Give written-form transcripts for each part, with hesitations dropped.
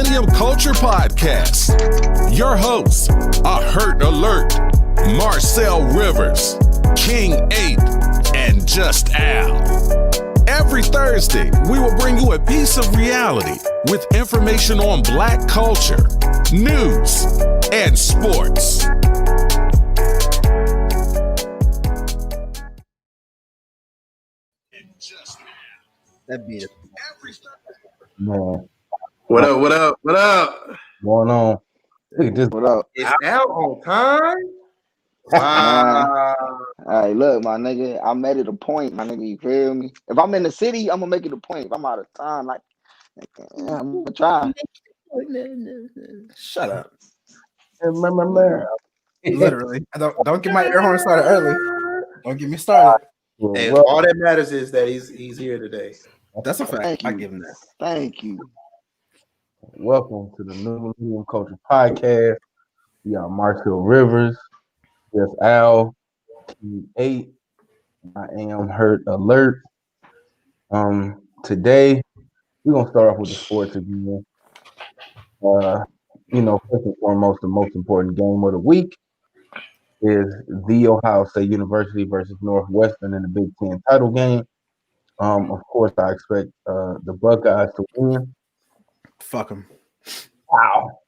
Millennium Culture Podcast. Your hosts are Hurt Alert, Marcel Rivers, King 8, and Just Al. Every Thursday, we will bring you a piece of reality with information on Black culture, news, and sports. That beat it. Man, What up? What up? What up? going on? Look at this. What up? It's out on time. Wow. Hey, look, my nigga, I made it a point, my nigga. You feel me? If I'm in the city, I'm gonna make it a point. If I'm out of town, like, I'm gonna try. Shut up. Man. Literally. Don't get my air horn started early. Don't get me started. Hey, all that matters is that he's here today. That's a fact. Thank you. I give him that. Thank you. Welcome to the New Millennium Culture Podcast. We got Marcel Rivers, Just Al, King 8. I am Hurt Alert. Today we're gonna start off with the sports again. First and foremost, the most important game of the week is the Ohio State University versus Northwestern in the Big Ten title game. Of course, I expect the Buckeyes to win. Fuck him. Wow.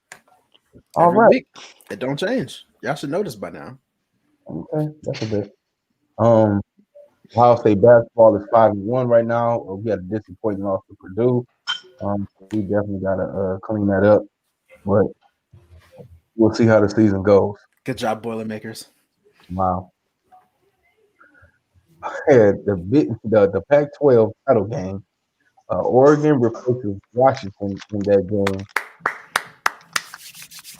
All Every right. week, it don't change. Y'all should know this by now. Okay, that's a bit. Ohio State basketball is 5-1 right now. We had a disappointing loss to Purdue. We definitely gotta clean that up, but we'll see how the season goes. Good job, Boilermakers. Wow. Yeah, the Pac-12 title game. Oregon replaces Washington in that game.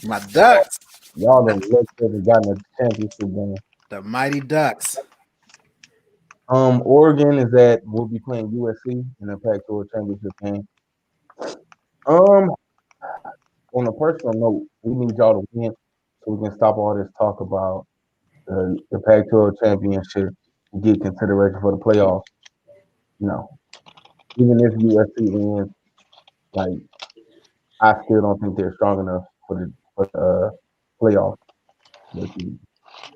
My Ducks. Y'all have gotten a championship game. The Mighty Ducks. Oregon will be playing USC in the Pac-12 championship game. On a personal note, we need y'all to win so we can stop all this talk about the Pac-12 championship and get consideration for the playoffs. Even if USC wins, like, I still don't think they're strong enough for the playoffs.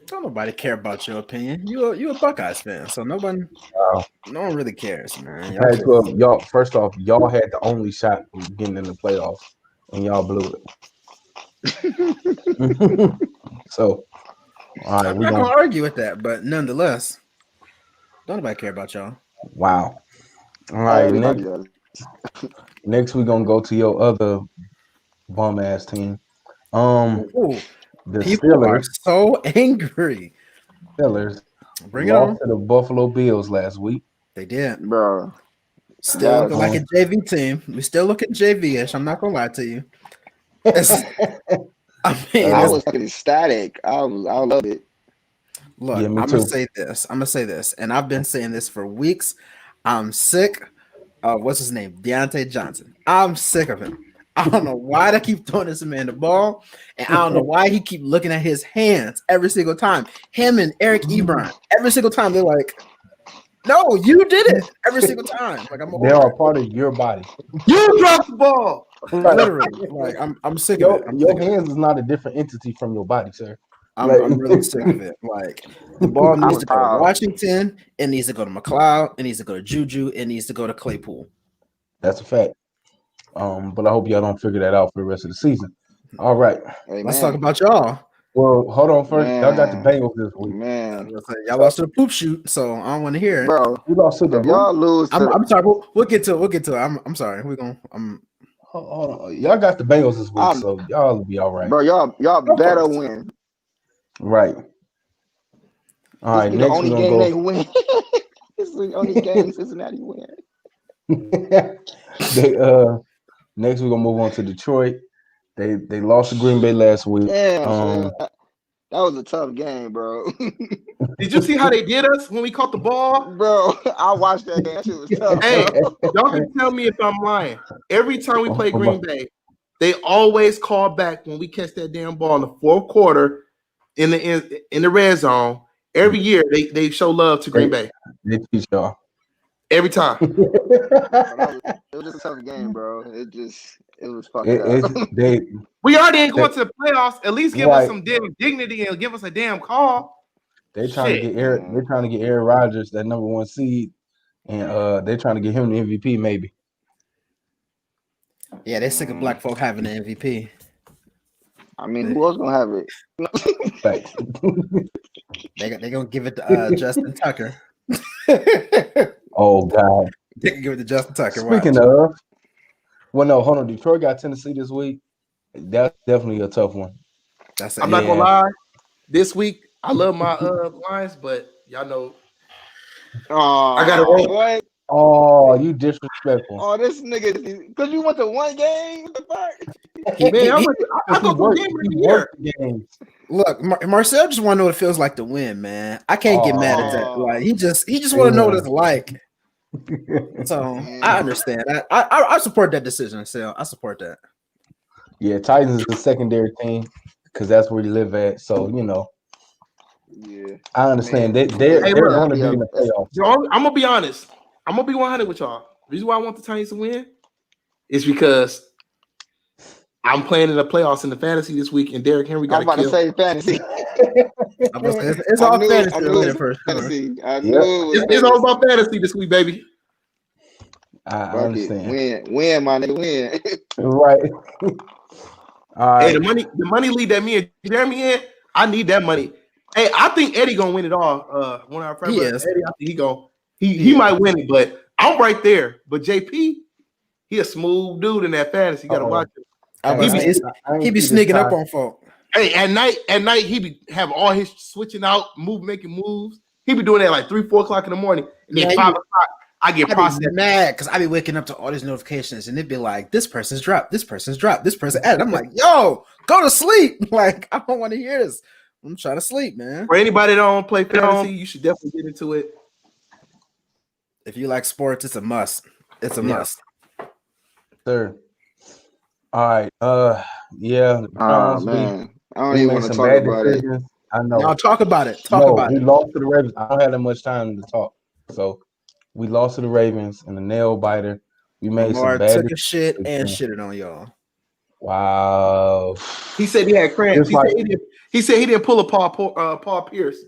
Don't nobody care about your opinion. You a Buckeyes fan, so no one really cares, man. Y'all, first off, y'all had the only shot at getting in the playoffs, and y'all blew it. So, all right, I'm not gonna argue with that, but nonetheless, don't nobody care about y'all. Wow. All right, next we're gonna go to your other bum ass team. The People Steelers are so angry. Bring it on. to the Buffalo Bills last week. They did, bro. Still looking like a JV team. We still looking JV-ish. I'm not gonna lie to you. I was ecstatic. I love it. Look, Yeah, I'm gonna say this, and I've been saying this for weeks. I'm sick of what's his name, Deontay Johnson. I'm sick of him. I don't know why they keep throwing this man the ball, and I don't know why he keep looking at his hands every single time. Him and Eric Ebron, every single time they're like, "No, you did it!" Every single time. Like they are part of your body. You dropped the ball. Literally, like I'm sick of it. Your hands is not a different entity from your body, sir. I'm really sick of it. Like, the ball needs to go to Washington, it needs to go to McLeod, it needs to go to Juju, it needs to go to Claypool. That's a fact. But I hope y'all don't figure that out for the rest of the season. All right. Hey, let's talk about y'all. Well, hold on first. Y'all got the Bengals this week. Man, y'all lost to the poop shoot, so I don't want to hear it. Bro, we lost to the y'all lose. I'm sorry. We'll get to it. I'm sorry. We're gonna. Hold on. Y'all got the Bengals this week, so y'all will be all right. Bro, y'all better win. Right. All right. Next, the only game they win. This is the only game Cincinnati win. Next, we're gonna move on to Detroit. They lost to Green Bay last week. Yeah, that was a tough game, bro. Did you see how they did us when we caught the ball? Bro, I watched that game. That shit was tough. Hey, y'all can tell me if I'm lying. Every time we play Green Bay, they always call back when we catch that damn ball in the fourth quarter in the red zone. Every year they show love to Green Bay. They teach y'all. Every time. It was just a tough game, bro. It was fucked up. We already ain't going to the playoffs. At least give us some damn dignity and give us a damn call. They're trying to get Aaron Rodgers, that number 1 seed, and they're trying to get him the MVP, maybe. Yeah, they're sick of black folk having the MVP. I mean, who else gonna have it? Thanks. They're gonna give it to Justin Tucker. Oh God. They can give it to Justin Tucker. Speaking of, well, no, hold on. Detroit got Tennessee this week. That's definitely a tough one. I'm not gonna lie. This week, I love my Lions, but y'all know I gotta roll. Boy. Oh, you disrespectful. Oh, this nigga, because you went to one game? What the fuck? Man, I go to a game every year. Look, Marcel just want to know what it feels like to win, man. I can't get mad at that. Like he just want to know what it's like. So I understand. I support that decision, Sal. I support that. Yeah, Titans is the secondary team because that's where you live at. So yeah, I understand. They're going to be in the playoffs. I'm gonna be honest. I'm gonna be 100 with y'all. The reason why I want the Titans to win is because I'm playing in the playoffs in the fantasy this week, and Derrick Henry got I'm about to say fantasy. It's all fantasy. It's all about fantasy this week, baby. I understand. Win, my nigga, win. Right. All right. Hey, the money lead that me and Jeremy in, I need that money. Hey, I think Eddie gonna win it all. One of our friends, Eddie, I think he might win it, but I'm right there. But JP, he a smooth dude in that fantasy. You gotta watch him. He be sneaking up on folk. Hey, at night he be have all his switching out, making moves. He be doing that like 3-4 o'clock in the morning, and then 5 o'clock I get processed. Mad because I be waking up to all these notifications, and it'd be like, this person's dropped, this person's dropped, this person added. I'm like, yo, go to sleep. Like I don't want to hear this. I'm trying to sleep, man. For anybody that don't play fantasy, you should definitely get into it. If you like sports, it's a must. It's a must. Sir. All right. Yeah. Man. I don't even want to talk about it. I know. No, talk about it. We lost to the Ravens. I don't have that much time to talk. So we lost to the Ravens in a nail biter. We made some bad took a shit and shitted on y'all. Wow. He said he had cramps. He said he didn't pull a Paul Pierce.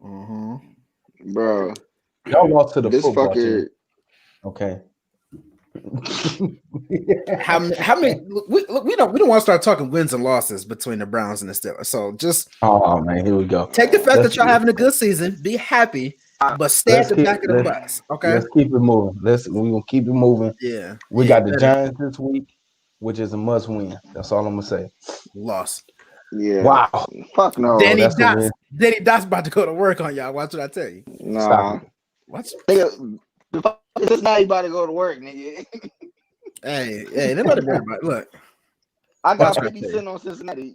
Mm-hmm. Bro. Y'all lost to the football team. Okay. How many? We don't want to start talking wins and losses between the Browns and the Steelers. So just man, here we go. Take the fact that y'all having a good season, be happy, but stay at the back of the bus. Okay, let's keep it moving. We're gonna keep it moving. Yeah, we got the Giants this week, which is a must win. That's all I'm gonna say. Loss. Yeah. Wow. Fuck no. Danny Dots about to go to work on y'all. Watch what I tell you. Nah. What? It's not about to go to work, nigga. Hey, nobody worry about it. Look. I got 50 cents on Cincinnati.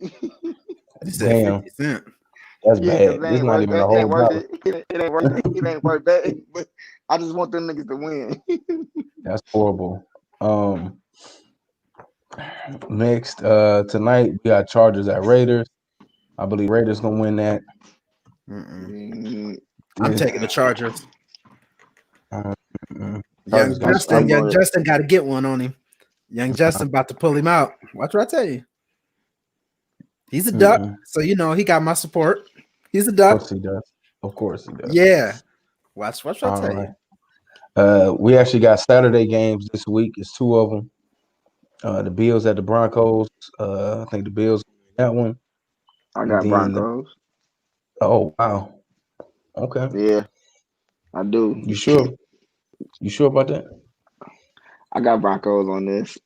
Damn. 50 cents. That's bad. It's not even a whole dollar. It ain't worth it. It ain't worth that. But I just want them niggas to win. That's horrible. Next, tonight we got Chargers at Raiders. I believe Raiders gonna win that. I'm taking the Chargers. Young Chargers Justin got to get one on him. Young Justin about to pull him out. Watch what I tell you. He's a duck, so he got my support. He's a duck. Of course he does. Of course he does. Yeah. Watch what I tell you. We actually got Saturday games this week. It's 2 of them. The Bills at the Broncos. I think the Bills that one. I got Broncos. Oh wow. Okay. Yeah, I do. You sure? You sure about that? I got Broncos on this.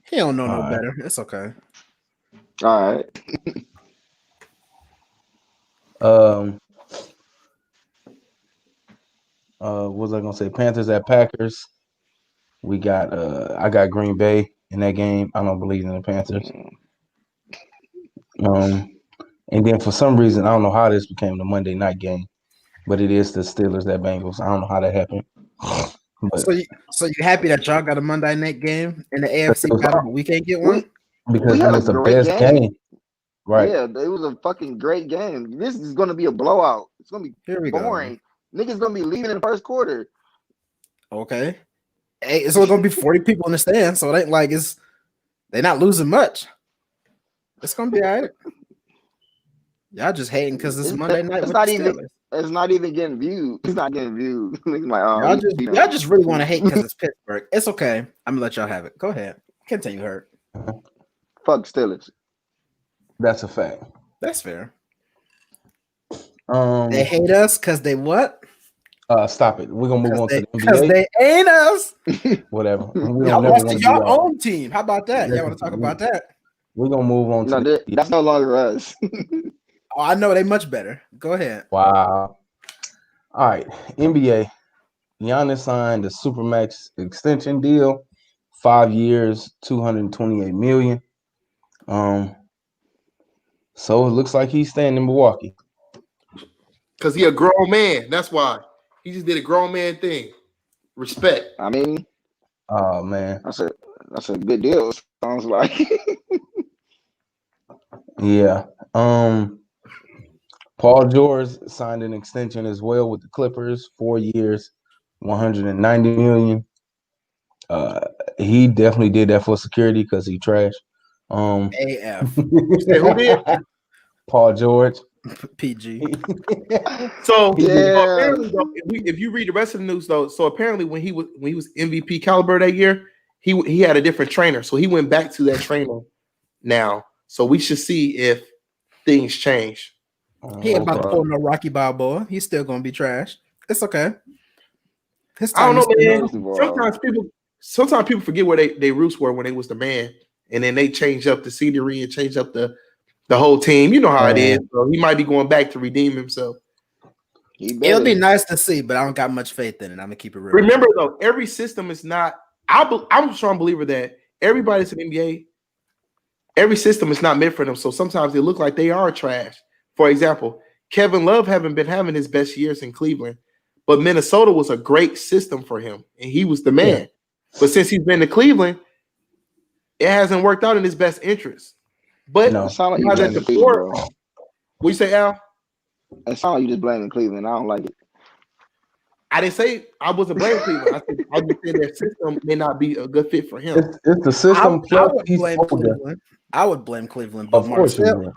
He don't know no better. It's okay. All right. What was I gonna say? Panthers at Packers. We got I got Green Bay in that game. I don't believe in the Panthers. And then for some reason, I don't know how this became the Monday night game, but it is the Steelers at Bengals. I don't know how that happened. But, so you happy that y'all got a Monday night game in the AFC battle, but we can't get one? Because it was the best game. Right. Yeah, it was a fucking great game. This is going to be a blowout. It's going to be boring. Niggas going to be leaving in the first quarter. Okay. Hey, it's only going to be 40 people in the stand, so it ain't like it's They're not losing much. It's gonna be all right. Y'all just hating because it's Monday night with the Steelers. It's not even getting viewed. It's not getting viewed. Y'all just really want to hate because it's Pittsburgh. It's okay. I'm gonna let y'all have it. Go ahead. Continue, Hurt. Fuck Steelers. That's a fact. That's fair. They hate us because they what? Stop it. We're gonna move on to the NBA. Because they ain't us. Whatever. Y'all lost to your own team. How about that? Y'all want to talk about that? We're gonna move on to that's no longer us. Oh, I know they much better. Go ahead. Wow. All right, NBA. Giannis signed a supermax extension deal, 5 years, $228 million. So it looks like he's staying in Milwaukee. Because he a grown man. That's why. He just did a grown man thing. Respect. I mean, oh man, that's a good deal. Sounds like. Yeah. Paul George signed an extension as well with the Clippers, 4 years, $190 million. He definitely did that for security because he trash. AF. Who did? Paul George. PG. So, Yeah. so apparently, though, if you read the rest of the news, though, so apparently when he was MVP caliber that year, he had a different trainer, so he went back to that trainer now. So we should see if things change. He ain't about to pull no Rocky Balboa. He's still gonna be trash. It's okay. I don't know, man. Sometimes people forget where they roots were when they was the man, and then they change up the scenery and change up the whole team. You know how it is. So he might be going back to redeem himself. It'll be nice to see, but I don't got much faith in it. I'm gonna keep it real. Remember though, every system is not. I'm a strong believer that everybody's in the NBA. Every system is not meant for them. So sometimes they look like they are trash. For example, Kevin Love haven't been having his best years in Cleveland, but Minnesota was a great system for him, and he was the man. Yeah. But since he's been to Cleveland, it hasn't worked out in his best interest. But it sound like at the floor, what you say, Al? It sounds like you just blaming Cleveland. I don't like it. I didn't say I wasn't blaming Cleveland. I just said that system may not be a good fit for him. It's the system. I would blame Cleveland, but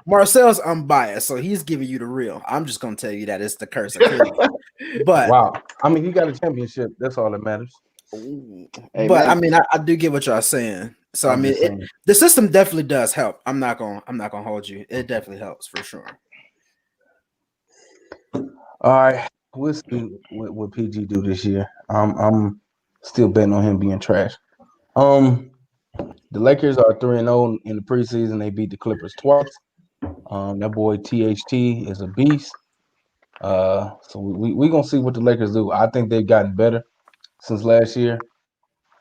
Marcel's unbiased, so he's giving you the real. I'm just gonna tell you that it's the curse of Cleveland. But wow, I mean, he got a championship. That's all that matters. Hey, but man. I mean, I do get what y'all saying. So I mean, the system definitely does help. I'm not gonna hold you. It definitely helps for sure. All right, we'll see what PG do this year. I'm still betting on him being trash. The Lakers are 3-0 in the preseason. They beat the Clippers twice. That boy THT is a beast. So we gonna see what the Lakers do. I think they've gotten better since last year,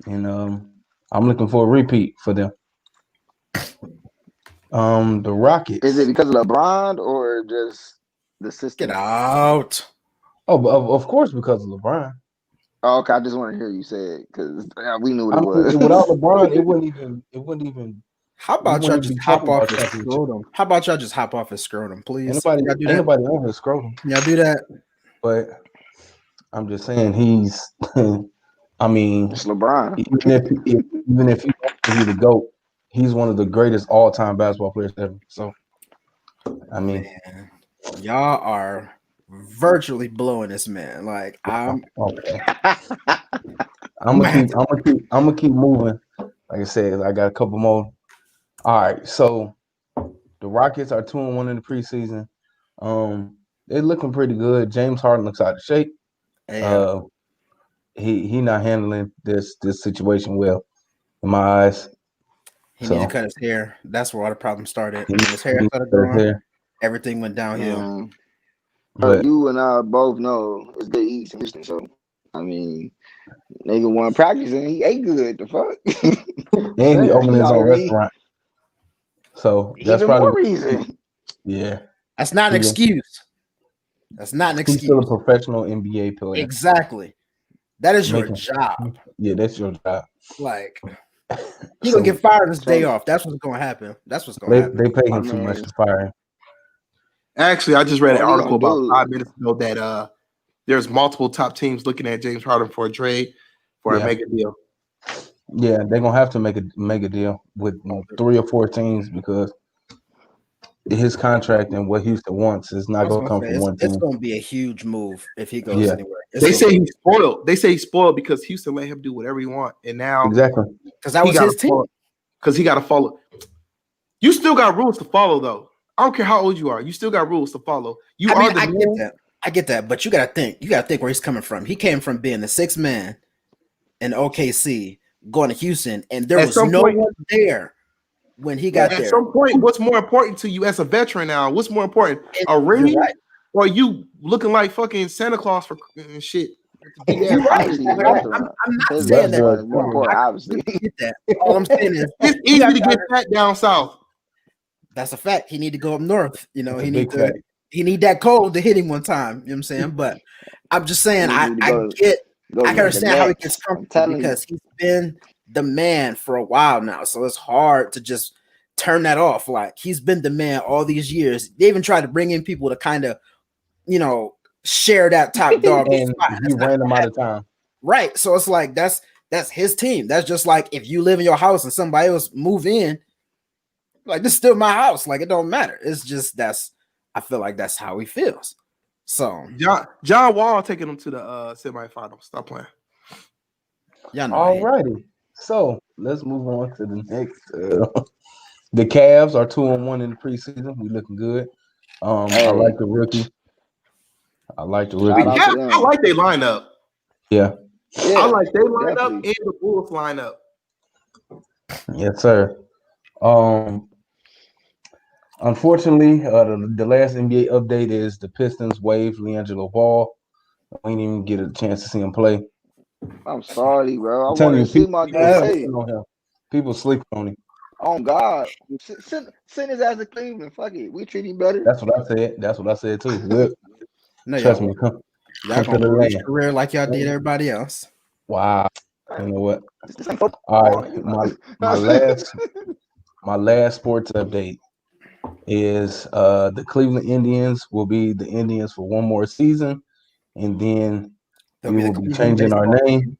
and I'm looking for a repeat for them. The Rockets. Is it because of LeBron or just the system? Get out. Oh, of course, because of LeBron. Oh, okay, I just want to hear you say it because we knew what it was. Without LeBron, it wouldn't even. How about y'all just hop off his scrotum? How about y'all just hop off his scrotum, please? Anybody on his scrotum? Y'all do that? But I'm just saying he's. I mean, it's LeBron. Even if he's the GOAT, he's one of the greatest all-time basketball players ever. So, I mean, man, y'all are virtually blowing this man. Like I'm okay. I'm gonna keep moving. Like I said, I got a couple more. All right, so the Rockets are 2-1 in the preseason. They're looking pretty good. James Harden looks out of shape. He not handling this situation well, in my eyes. He needed to cut his hair. That's where all the problems started. When his hair started growing, everything went downhill. But you and I both know it's good eats in Houston, so I mean, nigga won practice and he ate good. The fuck, and he opened his own restaurant. So that's even probably more reason. Yeah, that's not an excuse. That's not an excuse. He's still a professional NBA player. Exactly. That is your job. Yeah, that's your job. Like, you're gonna get fired this day off. That's what's gonna happen. That's what's gonna happen. They pay him too much to fire him. Actually, I just read an article about 5 minutes ago that there's multiple top teams looking at James Harden for a trade for a mega deal. Yeah, they're gonna have to make a deal with 3 or 4 teams because his contract and what Houston wants is not gonna come from one it's team. going to be a huge move if he goes anywhere. They say he's spoiled. They say he's spoiled because Houston let him do whatever he want, and now Exactly because that was his team. Because he got to follow. You still got rules to follow, though. I don't care how old you are. You still got rules to follow. I get that, but you got to think. You got to think where he's coming from. He came from being the 6th man in OKC, going to Houston, and there was no one there when he got there. At some point, what's more important to you as a veteran now? What's more important, a ring, or you looking like fucking Santa Claus for shit? You're right. I'm not saying that. More important, obviously. Get that. All I'm saying is it's easy to get that down south. That's a fact. He need to go up north. You know, he need that cold to hit him one time. You know what I'm saying? But I'm just saying, I can understand how he gets comfortable because he's been the man for a while now. So it's hard to just turn that off. Like, he's been the man all these years. They even tried to bring in people to kind of, you know, share that top dog. And he ran them out of time. Right. So it's like that's his team. That's just like if you live in your house and somebody else move in, like, this is still my house. Like, it don't matter. It's just I feel like that's how he feels. So John Wall taking him to the semifinals. Stop playing. Yeah, no, all righty. So let's move on to the next. The Cavs are 2-1 in the preseason. We looking good. I like the rookie. I like their lineup. Yeah. I like their lineup and the Bulls lineup. Yes, sir. Unfortunately, the last NBA update is the Pistons waived LiAngelo Ball. We didn't even get a chance to see him play. I'm sorry, bro. I want to see my dude. People sleeping on him. Oh God, send his ass to Cleveland. Fuck it, we treat him better. That's what I said too. Look, trust me, y'all gonna ruin his career like y'all did everybody else. Wow. You know what? All right, my last sports update is the Cleveland Indians will be the Indians for one more season, and then we will be changing our name.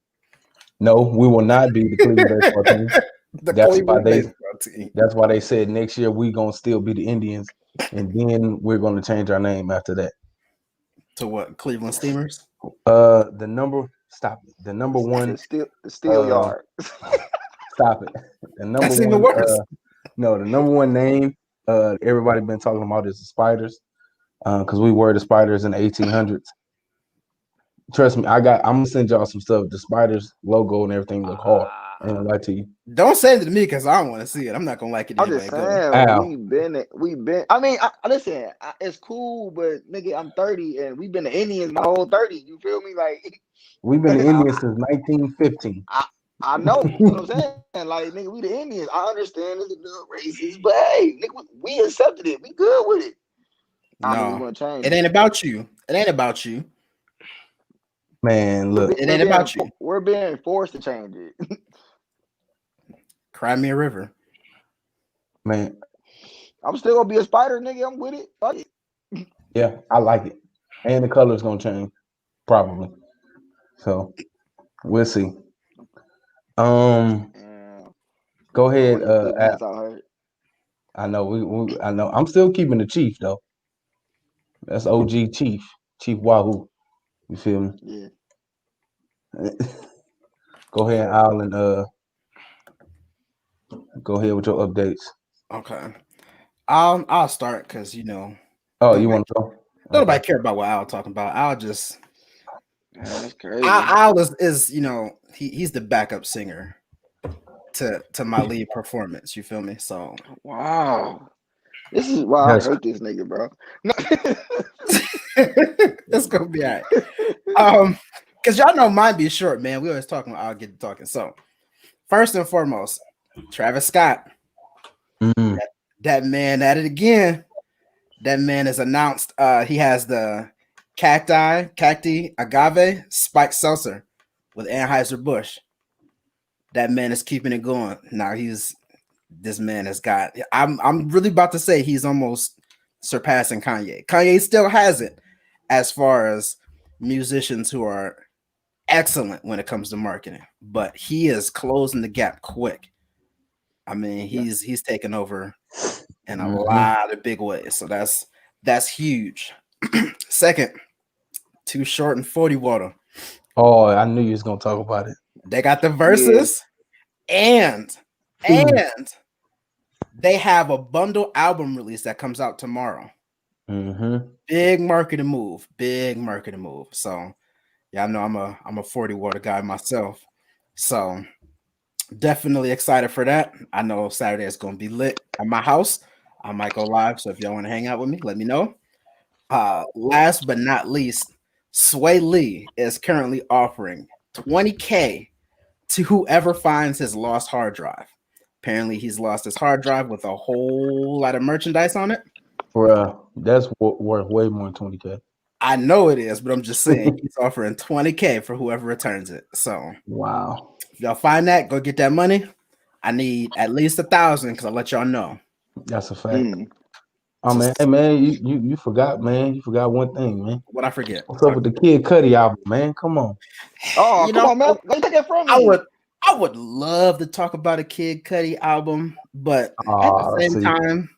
No, we will not be the Cleveland baseball team. That's why they said next year we gonna still be the Indians, and then we're gonna change our name after that. To what? Cleveland Steamers? The number one. The steel yard. Stop it. The number That's one. Even worse. No, the number one name. Everybody been talking about is the Spiders, because we were the Spiders in the 1800s. Trust me, I'm gonna send y'all some stuff. The Spiders logo and everything look hard. I ain't gonna lie to you. Don't send it to me because I don't want to see it. I'm not gonna like it. I'm just saying, we've been. I mean, listen, it's cool, but nigga, I'm 30 and we've been the Indians my whole 30. You feel me? Like, we've been the Indians since 1915. I know what I'm saying. Like, nigga, we the Indians. I understand it's a little racist, but hey, nigga, we accepted it. We good with it. No, it ain't about you. It ain't about you. Man, look, it ain't about you. We're being forced to change it. Cry me a river. Man, I'm still gonna be a Spider, nigga. I'm with it. Fuck it. Yeah, I like it. And the color's gonna change, probably. So we'll see. Go ahead. I know I know. I'm still keeping the Chief though. That's OG Chief Wahoo. You feel me? Yeah. Go ahead, Al, and go ahead with your updates. Okay. I'll start because you know. Oh, you want to go? Nobody care about what Al talking about. I'll just. Man, that's crazy. Al is you know he's the backup singer to my lead performance. You feel me? So wow, this is why I hate this nigga, bro. It's gonna be all right. Because y'all know mine be short, man. We always talking. I'll get to talking. So first and foremost, Travis Scott. That man at it again. That man has announced he has the cacti agave spiked seltzer with Anheuser-Busch. That man is keeping it going. Now this man has got. I'm really about to say he's almost surpassing Kanye. Kanye still has it as far as musicians who are excellent when it comes to marketing, but he is closing the gap quick. I mean, he's taken over in a lot of big ways. So that's huge. Second, Too Short and 40 Water. Oh, I knew you was gonna talk about it. They got the verses and they have a bundle album release that comes out tomorrow. Big marketing move. So yeah, I know I'm a 40 Water guy myself. So definitely excited for that. I know Saturday is going to be lit at my house. I might go live. So if y'all want to hang out with me, let me know. Last but not least, Sway Lee is currently offering $20K to whoever finds his lost hard drive. Apparently, he's lost his hard drive with a whole lot of merchandise on it. Bruh, that's worth way more than 20K. I know it is, but I'm just saying he's offering $20K for whoever returns it. So wow, if y'all find that, go get that money. I need at least 1,000 because I'll let y'all know. that's a fact. Oh man, hey man, you forgot, man. You forgot one thing, man. What I forget? What's up with the Kid Cudi album, man? Come on. Oh, come on, man. Go take it from me. I would love to talk about a Kid Cudi album, but at the same time,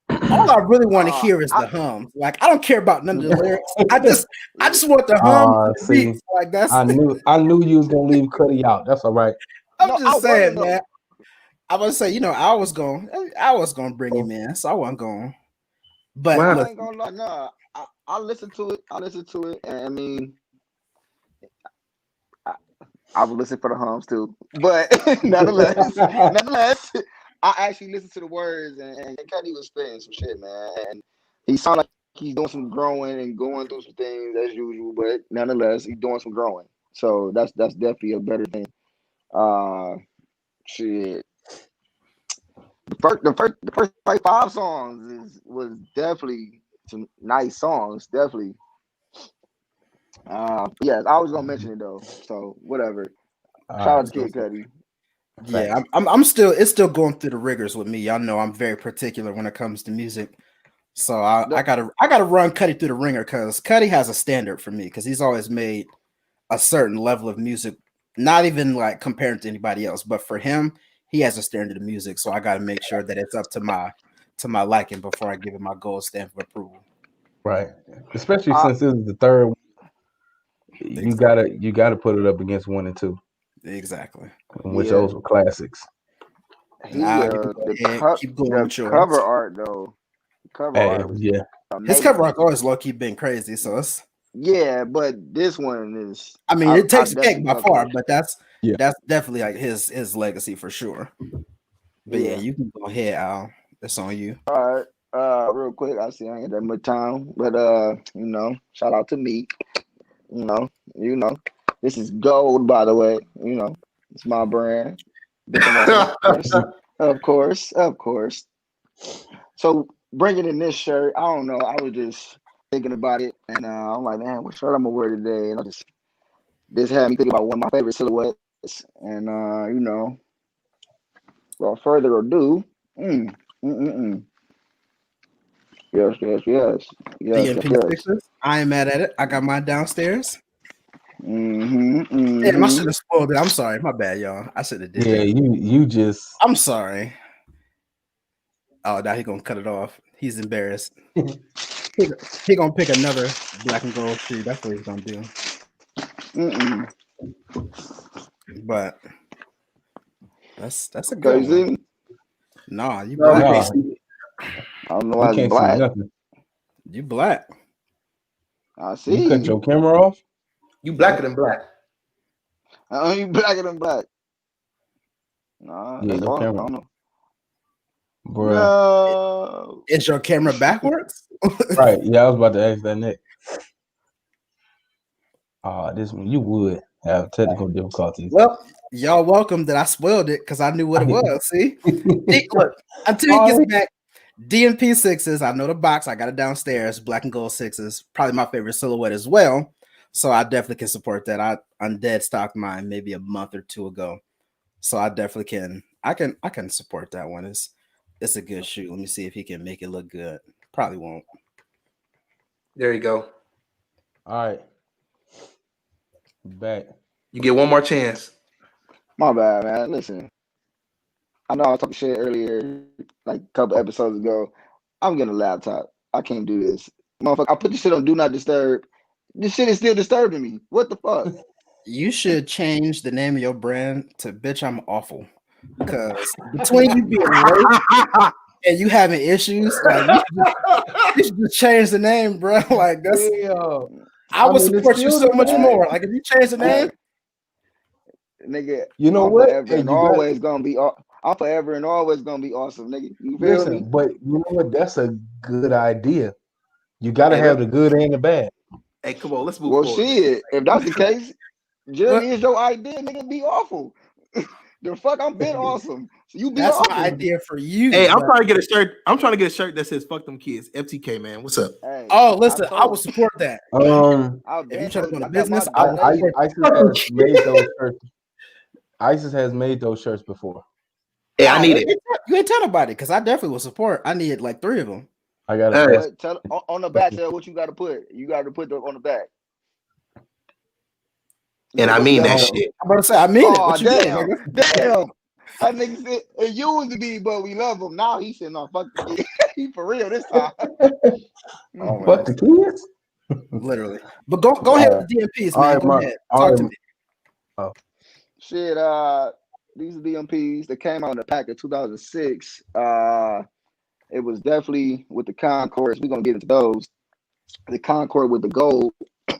all I really want to hear is the hum. Like I don't care about none of the lyrics. I just want the hum. Beats. Like that's. I knew you was gonna leave Cudi out. That's all right. I'm just saying, man. I was say, I was gonna bring him in, so I wasn't going. But I ain't gonna lie, nah. I listen to it. And I mean, I would listen for the hums too. But nonetheless, I actually listened to the words, and Cudi was spitting some shit, man. And he sounded like he's doing some growing and going through some things as usual. But nonetheless, he's doing some growing. So that's definitely a better thing. Shit. The first like 5 songs was definitely some nice songs, definitely. Yeah, I was gonna mention it though, so whatever. Shout out to Kid Cudi. Yeah, I'm still it's still going through the rigors with me. Y'all know I'm very particular when it comes to music, so I gotta run Cudi through the ringer because Cudi has a standard for me because he's always made a certain level of music, not even like comparing to anybody else, but for him. He has a standard of music, so I got to make sure that it's up to my liking before I give it my gold stamp of approval. Right, especially since this is the third one. You gotta put it up against 1 and 2. Exactly. Which those were classics. Keep going with yours. Cover art though. Art was amazing. His cover art always low key been crazy, so it's but this one is. I mean, it takes the cake by far, but that's definitely like his legacy for sure. But yeah, you can go ahead, Al. That's on you. All right. Real quick, I see I ain't that much time, but shout out to Meek. This is gold, by the way. It's my brand. Of course. So bringing in this shirt, I don't know. I was just thinking about it, and I'm like, man, what shirt I'm gonna wear today? And this had me thinking about one of my favorite silhouettes. And without further ado, yes. DMP6s. I ain't mad at it. I got mine downstairs. Damn, I should have spoiled it. I'm sorry. My bad, y'all. I should have did that. You just. I'm sorry. Oh, now he gonna cut it off. He's embarrassed. he gonna pick another black and gold shoe. That's what he's gonna do. But that's a good one. Nah, you black. I don't know why it's black. You black. I see. You cut your camera off? You blacker than black. You blacker than black. Nah, yeah, your camera. I don't know. Bruh. No. Is your camera backwards? Right. Yeah, I was about to ask that next. This one you would have technical difficulties. Well, y'all welcome that I spoiled it because I knew what it was. See? Look, until he gets back, DMP6s. I know the box. I got it downstairs. Black and gold 6s. Probably my favorite silhouette as well. So I definitely can support that. I undead stocked mine maybe a month or 2 ago. So I definitely can. I can support that one. It's a good shoe. Let me see if he can make it look good. Probably won't. There you go. All right. Back. You get one more chance. My bad, man. Listen, I know I was talking shit earlier, like a couple episodes ago. I'm getting a laptop. I can't do this. Motherfucker, I put this shit on Do Not Disturb. This shit is still disturbing me. What the fuck? You should change the name of your brand to "Bitch I'm Awful," because between you being late and you having issues, like you should just change the name, bro. Like that's. I would support you so much more. Like if you change the name, nigga. You know I'm what? forever and always gonna be. I'm forever and always gonna be awesome, nigga. You feel me? But you know what? That's a good idea. You got to have the good and the bad. Hey, come on, let's move Well, forward. shit. If that's the case, Jeremy is your idea, nigga. Be awful. The fuck, I'm been awesome. So you be that's awesome. my idea for you. Hey, I'm trying to get a shirt. I'm trying to get a shirt that says "Fuck them kids." FTK, man. What's up? Hey, Oh, listen, I would support that. if you try to go to I got business, ISIS has made those shirts. ISIS has made those shirts before. Yeah, I need it. You ain't tell nobody because I definitely will support. I need like 3 of them. I got to tell on the back. Tell what you got to put. You got to put on the back. And I mean that shit. I'm about to say I mean it. What you damn, doing, damn. That nigga said it used to be, but we love him. Now he's saying, "No, fuck the kid." He for real this time. Fuck the kids. Literally. But go ahead with the DMPs, man. Right, go ahead. Talk to me. Oh. Shit, these are DMPs that came out in the pack of 2006. It was definitely with the Concords. We're gonna get into those. The Concord with the gold,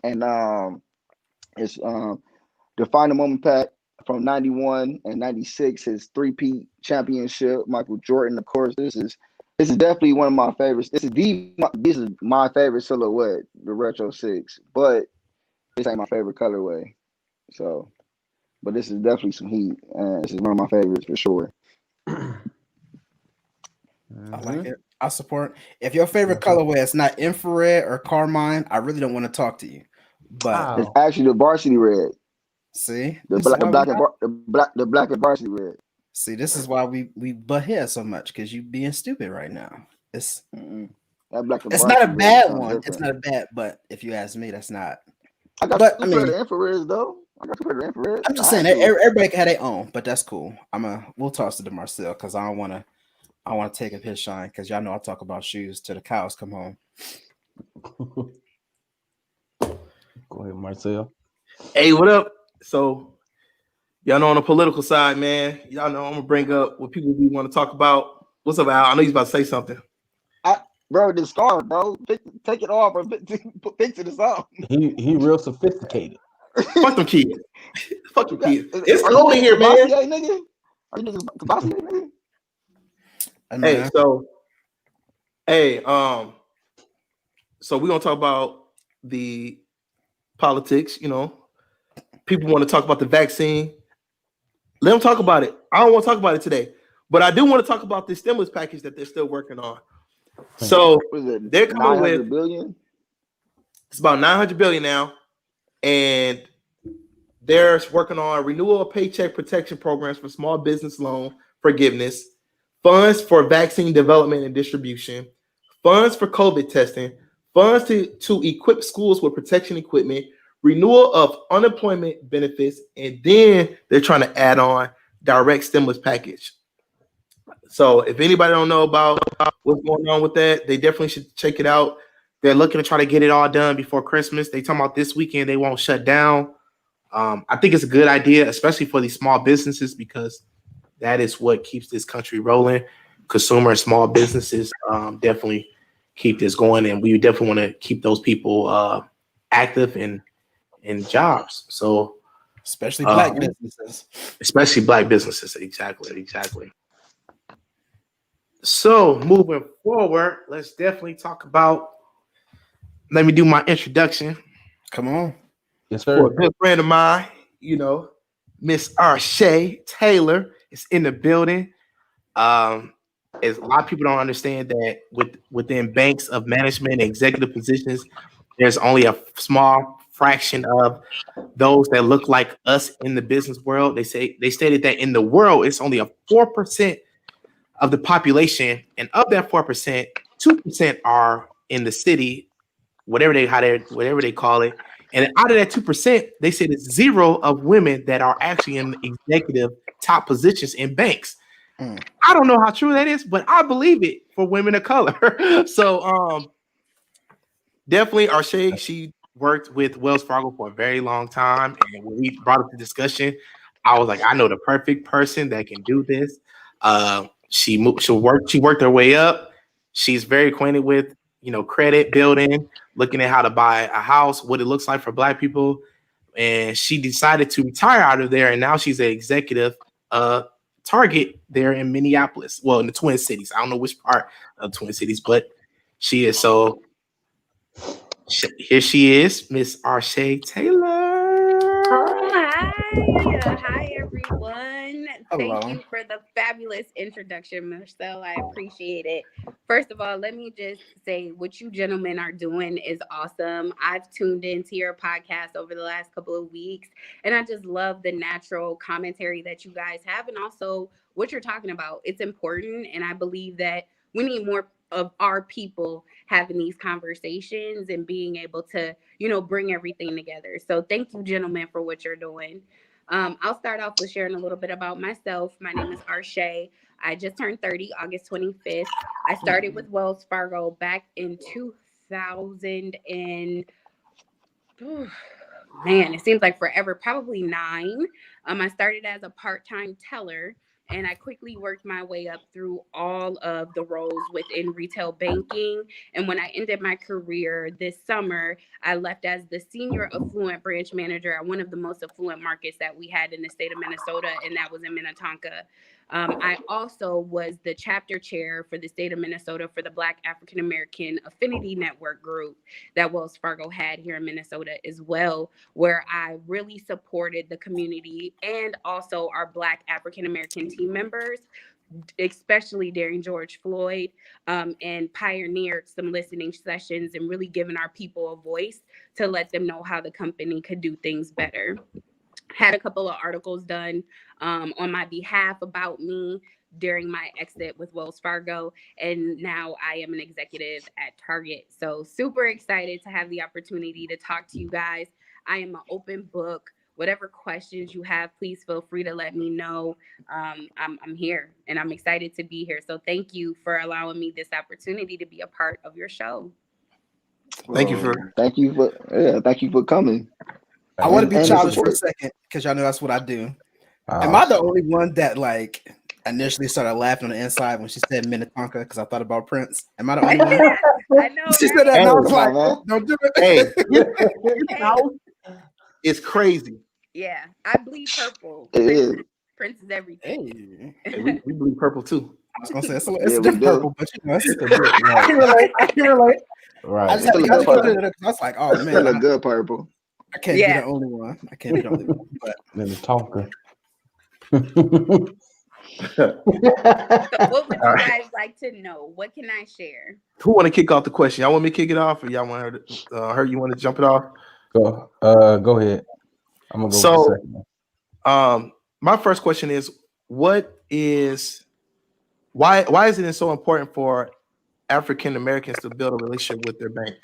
and it's the Final Moment pack from 91 and 96, his 3-peat championship. Michael Jordan, of course. This is definitely one of my favorites. This is my favorite silhouette, the Retro 6, but this ain't my favorite colorway. So, but this is definitely some heat, and this is one of my favorites for sure. I like it. I support. If your favorite colorway is not infrared or carmine, I really don't want to talk to you. But it's actually the varsity red. See, the black and varsity red. See, this is why we butt heads so much, because you being stupid right now. It's that black and it's not a bad one. Different. It's not a bad, but if you ask me, that's not. I got two pair of infrareds though. I'm just saying everybody can have their own, but that's cool. We'll toss it to Marcel because I want to take up his shine, because y'all know I talk about shoes till the cows come home. Go ahead, Marcel. Hey, what up? So, y'all know on the political side, man, y'all know I'm gonna bring up what people we want to talk about. What's up, Al? I know he's about to say something. Bro, this scar, bro. Take it off or fix it or something. He real sophisticated. Fuck them kids. Fuck them kids. It's cold in here, man. Nigga? Are you niggas nigga? So we're gonna talk about the politics. You know, people want to talk about the vaccine. Let them talk about it. I don't want to talk about it today, but I do want to talk about this stimulus package that they're still working on. So they're coming with billion. It's about 900 billion now, and they're working on renewal of paycheck protection programs for small business loan forgiveness, funds for vaccine development and distribution, funds for COVID testing, funds to equip schools with protection equipment, renewal of unemployment benefits, and then they're trying to add on direct stimulus package. So if anybody don't know about what's going on with that, they definitely should check it out. They're looking to try to get it all done before Christmas. They talking about this weekend they won't shut down. I think it's a good idea, especially for these small businesses, because that is what keeps this country rolling. Consumer and small businesses definitely keep this going, and we definitely want to keep those people active in jobs. So especially black businesses. Especially black businesses. Exactly. So moving forward, let's definitely talk about. Let me do my introduction. Come on. Yes, sir. For a good friend of mine, you know, Miss Arshay Taylor is in the building. As a lot of people don't understand that within banks of management and executive positions, there's only a small fraction of those that look like us in the business world. They stated that in the world, it's only a 4% of the population, and of that 4%, 2% are in the city, whatever they call it, And out of that 2%, they said it's 0 of women that are actually in executive top positions in banks. I don't know how true that is, but I believe it for women of color. So definitely Arshay, she worked with Wells Fargo for a very long time. And when we brought up the discussion, I was like, I know the perfect person that can do this. She worked her way up. She's very acquainted with, credit building, looking at how to buy a house, what it looks like for Black people. And she decided to retire out of there. And now she's an executive Target there in Minneapolis. Well, in the Twin Cities. I don't know which part of the Twin Cities, but she is. So here she is, Miss Arshay Taylor. Hi everyone. Hello. Thank you for the fabulous introduction, Marcel. I appreciate it. First of all, let me just say what you gentlemen are doing is awesome. I've tuned into your podcast over the last couple of weeks, and I just love the natural commentary that you guys have, and also what you're talking about. It's important, and I believe that we need more of our people having these conversations and being able to, bring everything together. So thank you, gentlemen, for what you're doing. I'll start off with sharing a little bit about myself. My name is Arshay. I just turned 30, August 25th. I started with Wells Fargo back in 2000 and man, it seems like forever, probably 9. I started as a part-time teller, and I quickly worked my way up through all of the roles within retail banking. And when I ended my career this summer, I left as the senior affluent branch manager at one of the most affluent markets that we had in the state of Minnesota, and that was in Minnetonka. I also was the chapter chair for the state of Minnesota for the Black African American Affinity Network group that Wells Fargo had here in Minnesota as well, where I really supported the community and also our Black African American team members, especially during George Floyd, and pioneered some listening sessions and really giving our people a voice to let them know how the company could do things better. Had a couple of articles done on my behalf about me during my exit with Wells Fargo, and now I am an executive at Target. So super excited to have the opportunity to talk to you guys. I am an open book. Whatever questions you have, please feel free to let me know. I'm here, and I'm excited to be here. So thank you for allowing me this opportunity to be a part of your show. Thank you for coming. I want to be And challenged for a second because y'all know that's what I do. Am I the only one that initially started laughing on the inside when she said Minnetonka because I thought about Prince? Am I the only one? I know. She said that, and I was like, oh, "Don't do it." Hey, it's crazy. Yeah, I bleed purple. Prince is everything. Hey, we bleed purple too. I was gonna say it's a different purple, but I can relate. Right. I just had to get it because I was like, oh man, a good purple. I can't be the only one. But Minnetonka. So what would you guys like to know? What can I share? Who want to kick off the question? Y'all want me to kick it off, or y'all want her? You want to jump it off? Go ahead. I'm gonna go. So, with the second. My first question is, why is it so important for African Americans to build a relationship with their bank?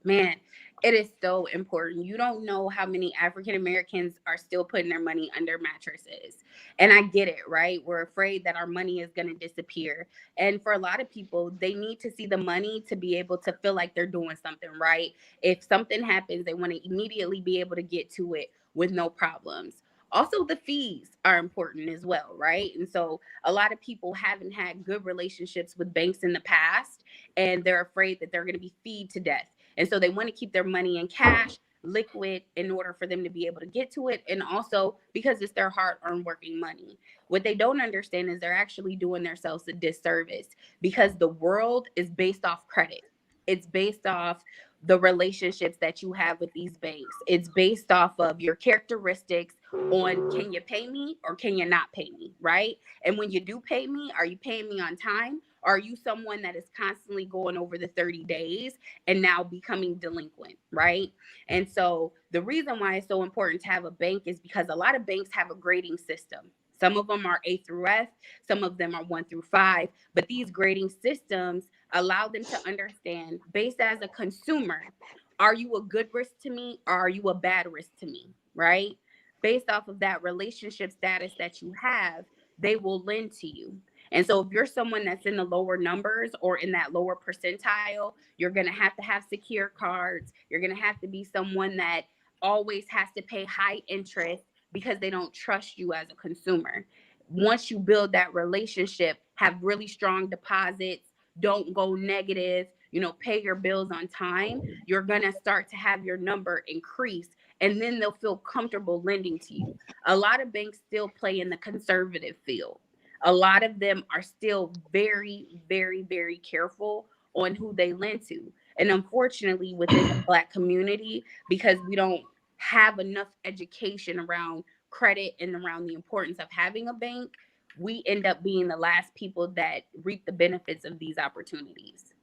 Man, it is so important. You don't know how many African Americans are still putting their money under mattresses. And I get it, right? We're afraid that our money is going to disappear. And for a lot of people, they need to see the money to be able to feel like they're doing something right. If something happens, they want to immediately be able to get to it with no problems. Also, the fees are important as well, right? And so a lot of people haven't had good relationships with banks in the past, and they're afraid that they're going to be feed to death. And so they want to keep their money in cash, liquid, in order for them to be able to get to it. And also because it's their hard-earned working money. What they don't understand is they're actually doing themselves a disservice because the world is based off credit. It's based off the relationships that you have with these banks. It's based off of your characteristics on can you pay me or can you not pay me, right? And when you do pay me, are you paying me on time? Are you someone that is constantly going over the 30 days and now becoming delinquent, right? And so the reason why it's so important to have a bank is because a lot of banks have a grading system. Some of them are A through F, some of them are 1 through 5, but these grading systems allow them to understand, based as a consumer, Are you a good risk to me or are you a bad risk to me? Right? Based off of that relationship status that you have, they will lend to you. And so if you're someone that's in the lower numbers or in that lower percentile, you're going to have secure cards. You're going to have to be someone that always has to pay high interest because they don't trust you as a consumer. Once you build that relationship, have really strong deposits, don't go negative, pay your bills on time, you're going to start to have your number increase, and then they'll feel comfortable lending to you. A lot of banks still play in the conservative field. A lot of them are still very, very, very careful on who they lend to. And unfortunately, within the Black community, because we don't have enough education around credit and around the importance of having a bank, we end up being the last people that reap the benefits of these opportunities.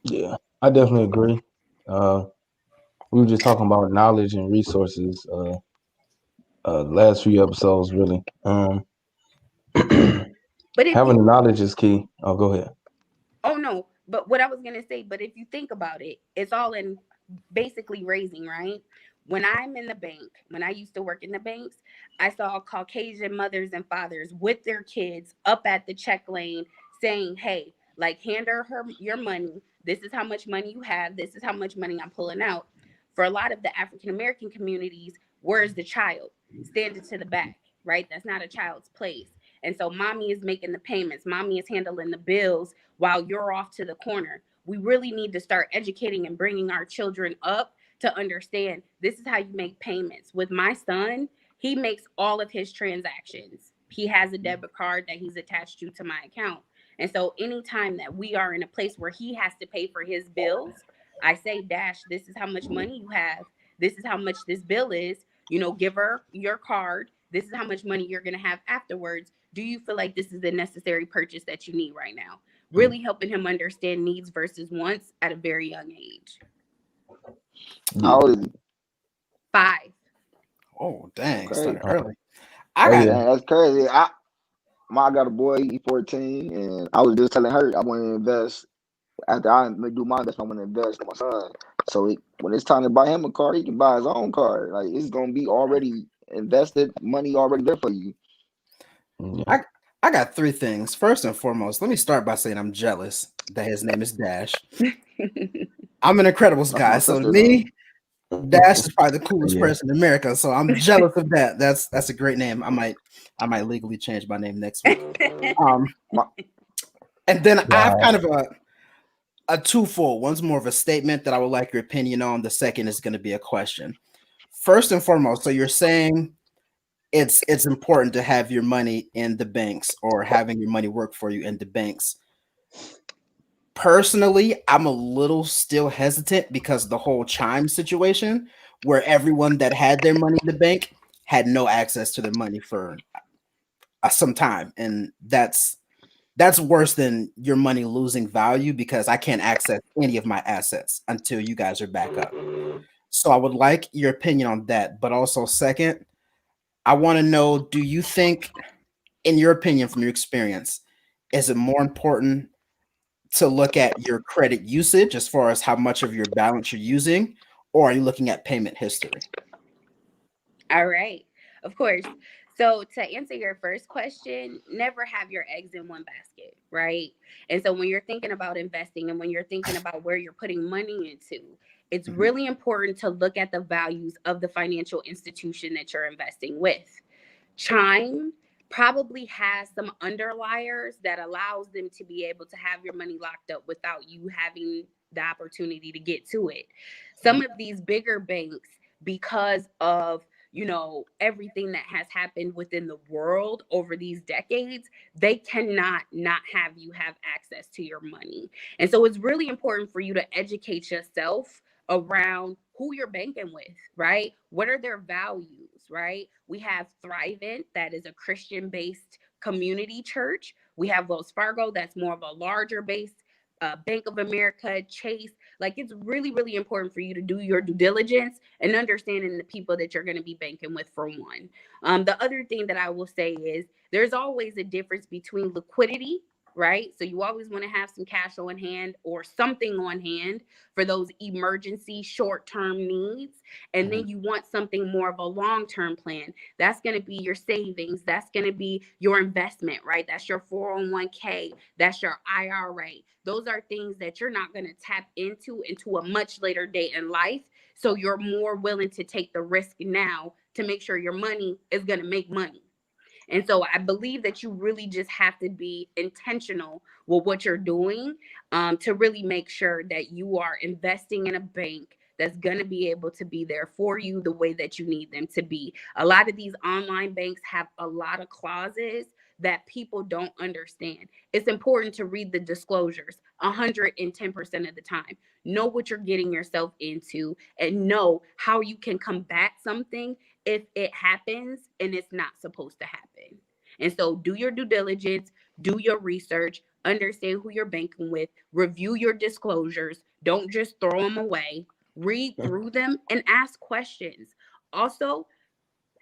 Yeah, I definitely agree. We were just talking about knowledge and resources. Last few episodes, really. But if Having you, the knowledge is key. Oh, go ahead. oh no, but what I was going to say, but if you think about it, it's all in basically raising, right? When I'm in the bank, when I used to work in the banks, I saw Caucasian mothers and fathers with their kids up at the check lane saying, hey, like, hand her your money. This is how much money you have. This is how much money I'm pulling out. For a lot of the African American communities, where's the child? Standing to the back, right? That's not a child's place. And so mommy is making the payments. Mommy is handling the bills while you're off to the corner. We really need to start educating and bringing our children up to understand this is how you make payments. With my son, he makes all of his transactions. He has a debit card that he's attached to my account. And so anytime that we are in a place where he has to pay for his bills, I say, Dash, this is how much money you have. This is how much this bill is. Give her your card. This is how much money you're going to have afterwards. Do you feel like this is the necessary purchase that you need right now? Really helping him understand needs versus wants at a very young age. How old is he? 5. Oh, dang. Okay. Started early. Man, that's crazy. I got a boy, he's 14, and I was just telling her I want to invest. After I do my investment, I want to invest in my son. So when it's time to buy him a car, he can buy his own car. Like, it's gonna be already invested, money already there for you. I got 3 things. First and foremost, let me start by saying I'm jealous that his name is Dash. I'm an Incredibles guy, so to me, Dash is probably the coolest person in America. So I'm jealous of that. That's a great name. I might legally change my name next week. And then I have kind of a twofold. One's more of a statement that I would like your opinion on. The second is going to be a question. First and foremost, so you're saying it's important to have your money in the banks or having your money work for you in the banks. Personally, I'm a little still hesitant because of the whole Chime situation where everyone that had their money in the bank had no access to their money for some time. And that's worse than your money losing value because I can't access any of my assets until you guys are back up. So I would like your opinion on that. But also, second, I want to know, do you think, in your opinion, from your experience, is it more important to look at your credit usage as far as how much of your balance you're using, or are you looking at payment history? All right. Of course. So to answer your first question, never have your eggs in one basket, right? And so when you're thinking about investing and when you're thinking about where you're putting money into, it's really important to look at the values of the financial institution that you're investing with. Chime probably has some underliers that allows them to be able to have your money locked up without you having the opportunity to get to it. Some of these bigger banks, because of everything that has happened within the world over these decades, they cannot not have you have access to your money. And so it's really important for you to educate yourself around who you're banking with, right? What are their values, right? We have Thrivent, that is a Christian-based community church. We have Wells Fargo, that's more of a larger based Bank of America, Chase. Like, it's really, really important for you to do your due diligence and understanding the people that you're going to be banking with, for one. The other thing that I will say is there's always a difference between liquidity right? So you always want to have some cash on hand or something on hand for those emergency short-term needs. And then you want something more of a long-term plan. That's going to be your savings. That's going to be your investment, right? That's your 401k. That's your IRA. Those are things that you're not going to tap into a much later date in life. So you're more willing to take the risk now to make sure your money is going to make money. And so I believe that you really just have to be intentional with what you're doing, to really make sure that you are investing in a bank that's going to be able to be there for you the way that you need them to be. A lot of these online banks have a lot of clauses that people don't understand. It's important to read the disclosures 110% of the time. Know what you're getting yourself into and know how you can combat something if it happens and it's not supposed to happen. And so do your due diligence, do your research, understand who you're banking with, review your disclosures, don't just throw them away, read through them and ask questions. Also,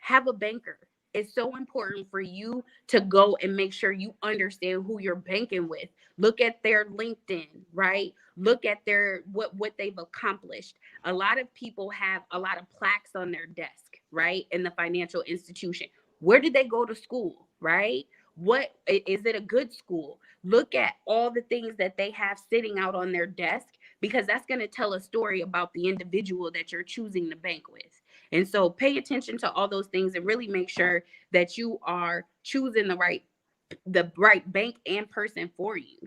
have a banker. It's so important for you to go and make sure you understand who you're banking with. Look at their LinkedIn, right? Look at their what they've accomplished. A lot of people have a lot of plaques on their desk, right? In the financial institution. Where did they go to school, right? What is it a good school? Look at all the things that they have sitting out on their desk, because that's going to tell a story about the individual that you're choosing to bank with. And so pay attention to all those things and really make sure that you are choosing the right bank and person for you.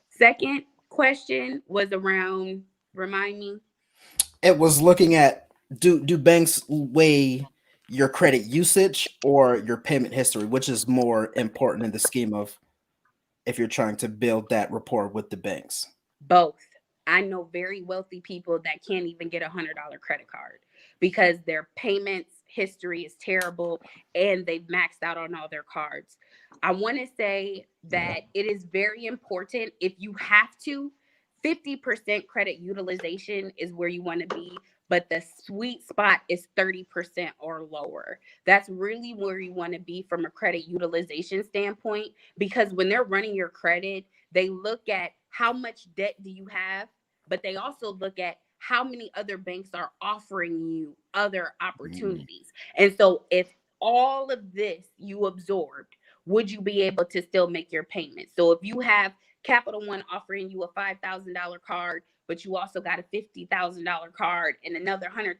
Second question was around, remind me. It was looking at, do banks weigh your credit usage or your payment history, which is more important in the scheme of if you're trying to build that rapport with the banks? Both. I know very wealthy people that can't even get $100 credit card because their payments history is terrible and they've maxed out on all their cards. I want to say that it is very important, if you have to, 50% credit utilization is where you want to be, but the sweet spot is 30% or lower. That's really where you want to be from a credit utilization standpoint, because when they're running your credit, they look at how much debt do you have, but they also look at how many other banks are offering you other opportunities. And so if all of this you absorbed, would you be able to still make your payments? So if you have Capital One offering you a $5,000 card, but you also got a $50,000 card and another $100,000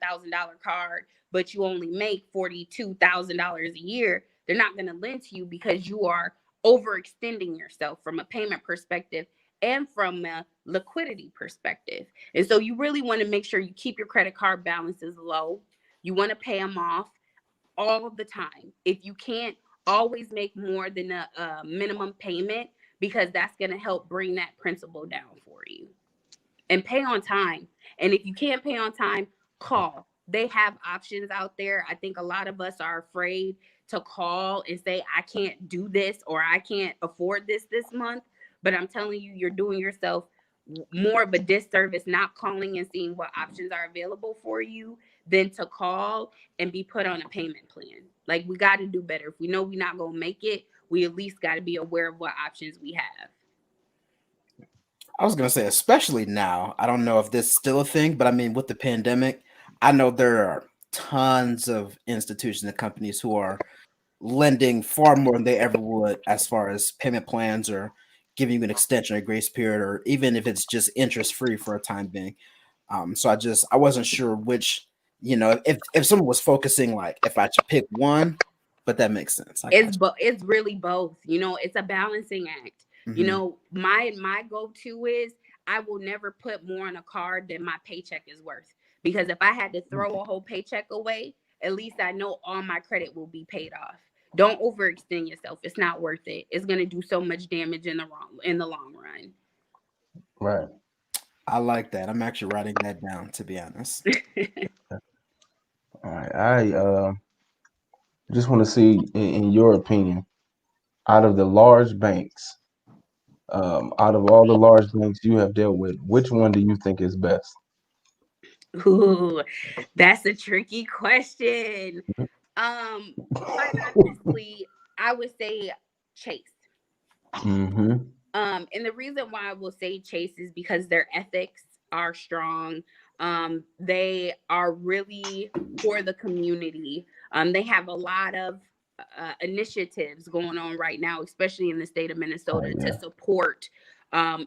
card, but you only make $42,000 a year, they're not going to lend to you because you are overextending yourself from a payment perspective and from a liquidity perspective. And so you really want to make sure you keep your credit card balances low. You want to pay them off all the time. If you can't, always make more than a minimum payment, because that's going to help bring that principal down for you. And pay on time. And if you can't pay on time, call. They have options out there. I think a lot of us are afraid to call and say, I can't do this or I can't afford this month. But I'm telling you, you're doing yourself more of a disservice not calling and seeing what options are available for you than to call and be put on a payment plan. Like, we got to do better. If we know we're not going to make it, we at least got to be aware of what options we have. I was going to say, especially now, I don't know if this is still a thing, but I mean, with the pandemic, I know there are tons of institutions and companies who are lending far more than they ever would as far as payment plans or giving you an extension or grace period, or even if it's just interest free for a time being. So I wasn't sure which, if someone was focusing, like if I should pick one, but that makes sense. It's really both. It's a balancing act. Mm-hmm. My go-to is I will never put more on a card than my paycheck is worth. Because if I had to throw a whole paycheck away, at least I know all my credit will be paid off. Don't overextend yourself. It's not worth it. It's going to do so much damage in the long run. Right. I like that. I'm actually writing that down, to be honest. All right. I just want to see, in your opinion, out of the large banks, out of all the large banks you have dealt with, which one do you think is best? Ooh, that's a tricky question. Quite honestly, I would say Chase. Mm-hmm. And the reason why I will say Chase is because their ethics are strong. They are really for the community. They have a lot of initiatives going on right now, especially in the state of Minnesota, to support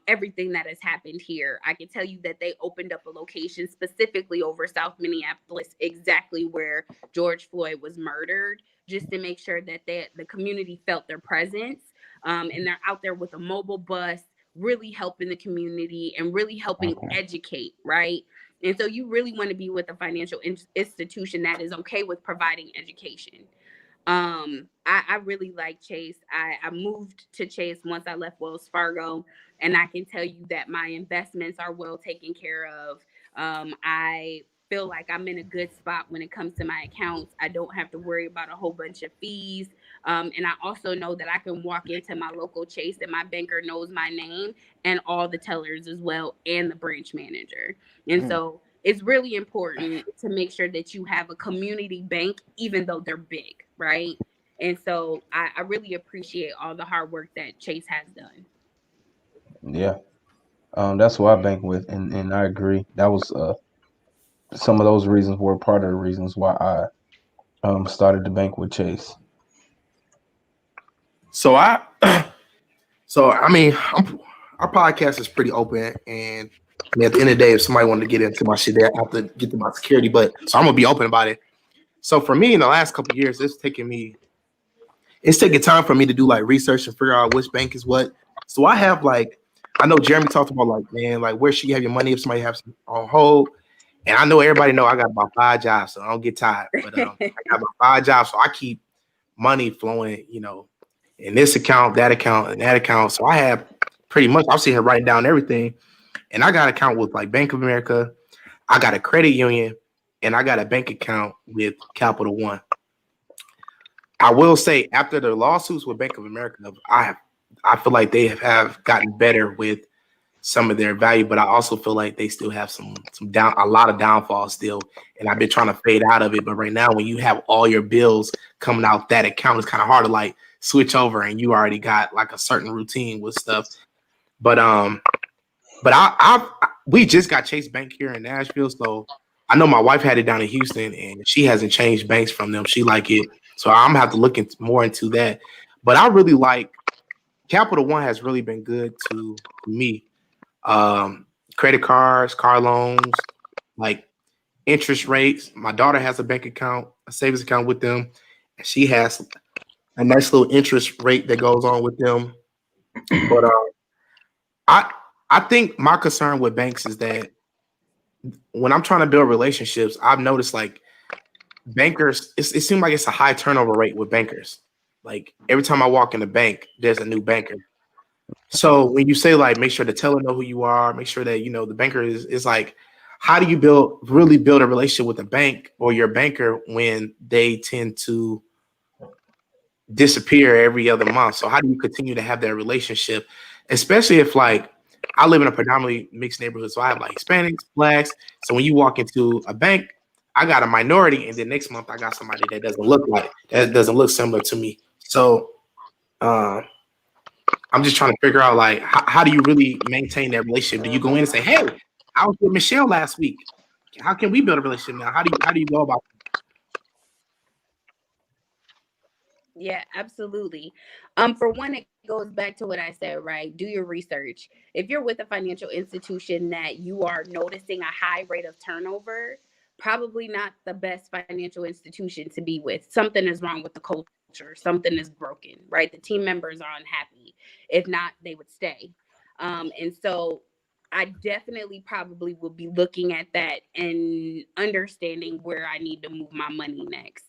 everything that has happened here. I can tell you that they opened up a location specifically over South Minneapolis, exactly where George Floyd was murdered, just to make sure that the community felt their presence. And they're out there with a mobile bus, really helping the community and really helping educate, right? And so you really want to be with a financial institution that is okay with providing education. I really like Chase. I moved to Chase once I left Wells Fargo, and I can tell you that my investments are well taken care of. I feel like I'm in a good spot when it comes to my accounts. I don't have to worry about a whole bunch of fees. And I also know that I can walk into my local Chase and my banker knows my name and all the tellers as well, and the branch manager. And so it's really important to make sure that you have a community bank, even though they're big, right? And so I really appreciate all the hard work that Chase has done. Yeah. That's who I bank with, and I agree. That was some of those reasons were part of the reasons why I started to bank with Chase. So I mean, our podcast is pretty open, and I mean, at the end of the day, if somebody wanted to get into my shit, they have to get to my security. But so I'm gonna be open about it. So for me, in the last couple of years, it's taking time for me to do like research and figure out which bank is what. So I have like, I know Jeremy talked about like, man, like where should you have your money if somebody has some on hold. And I know everybody know I got about 5 jobs, so I don't get tired. But I got about 5 jobs, so I keep money flowing, in this account, that account, and that account. So I have pretty much, I'm sitting here writing down everything. And I got an account with like Bank of America. I got a credit union, and I got a bank account with Capital One. I will say, after the lawsuits with Bank of America, I feel like they have gotten better with some of their value, but I also feel like they still have a lot of downfalls still. And I've been trying to fade out of it. But right now, when you have all your bills coming out that account, it's kind of hard to like switch over, and you already got like a certain routine with stuff. But we just got Chase Bank here in Nashville, so I know my wife had it down in Houston, and she hasn't changed banks from them. She like it, so I'm gonna have to look more into that. But I really like Capital One has really been good to me. Credit cards, car loans, like interest rates. My daughter has a bank account, a savings account with them, and she has a nice little interest rate that goes on with them. But I think my concern with banks is that when I'm trying to build relationships, I've noticed like bankers, it seems like it's a high turnover rate with bankers. Like every time I walk in the bank, there's a new banker. So when you say like make sure the teller know who you are, make sure that the banker is like, how do you really build a relationship with a bank or your banker when they tend to disappear every other month? So how do you continue to have that relationship, especially if like I live in a predominantly mixed neighborhood, so I have like Hispanics, blacks. So when you walk into a bank, I got a minority, and then next month I got somebody that doesn't look similar to me. So I'm just trying to figure out like how do you really maintain that relationship? Do you go in and say, "Hey, I was with Michelle last week. How can we build a relationship now?" How do you go about that? Yeah, absolutely. For one, it goes back to what I said, right? Do your research. If you're with a financial institution that you are noticing a high rate of turnover, probably not the best financial institution to be with. Something is wrong with the culture. Something is broken, right? The team members are unhappy. If not, they would stay. And so I definitely probably will be looking at that and understanding where I need to move my money next.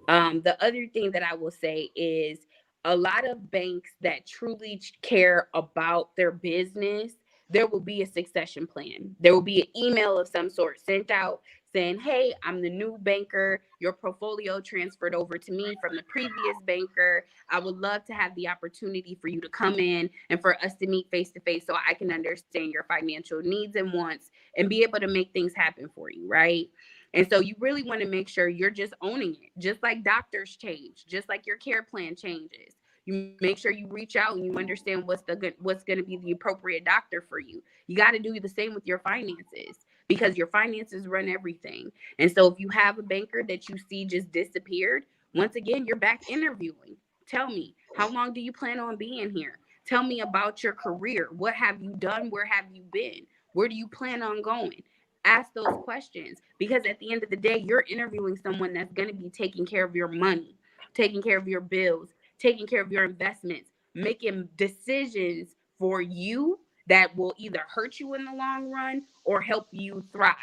The other thing that I will say is a lot of banks that truly care about their business, there will be a succession plan. There will be an email of some sort sent out saying, "Hey, I'm the new banker. Your portfolio transferred over to me from the previous banker. I would love to have the opportunity for you to come in and for us to meet face to face so I can understand your financial needs and wants and be able to make things happen for you," right? And so you really want to make sure you're just owning it, just like doctors change, just like your care plan changes. You make sure you reach out and you understand what's going to be the appropriate doctor for you. You got to do the same with your finances, because your finances run everything. And so if you have a banker that you see just disappeared, once again, you're back interviewing. Tell me, how long do you plan on being here? Tell me about your career. What have you done? Where have you been? Where do you plan on going? Ask those questions, because at the end of the day, you're interviewing someone that's going to be taking care of your money, taking care of your bills, taking care of your investments, making decisions for you that will either hurt you in the long run or help you thrive.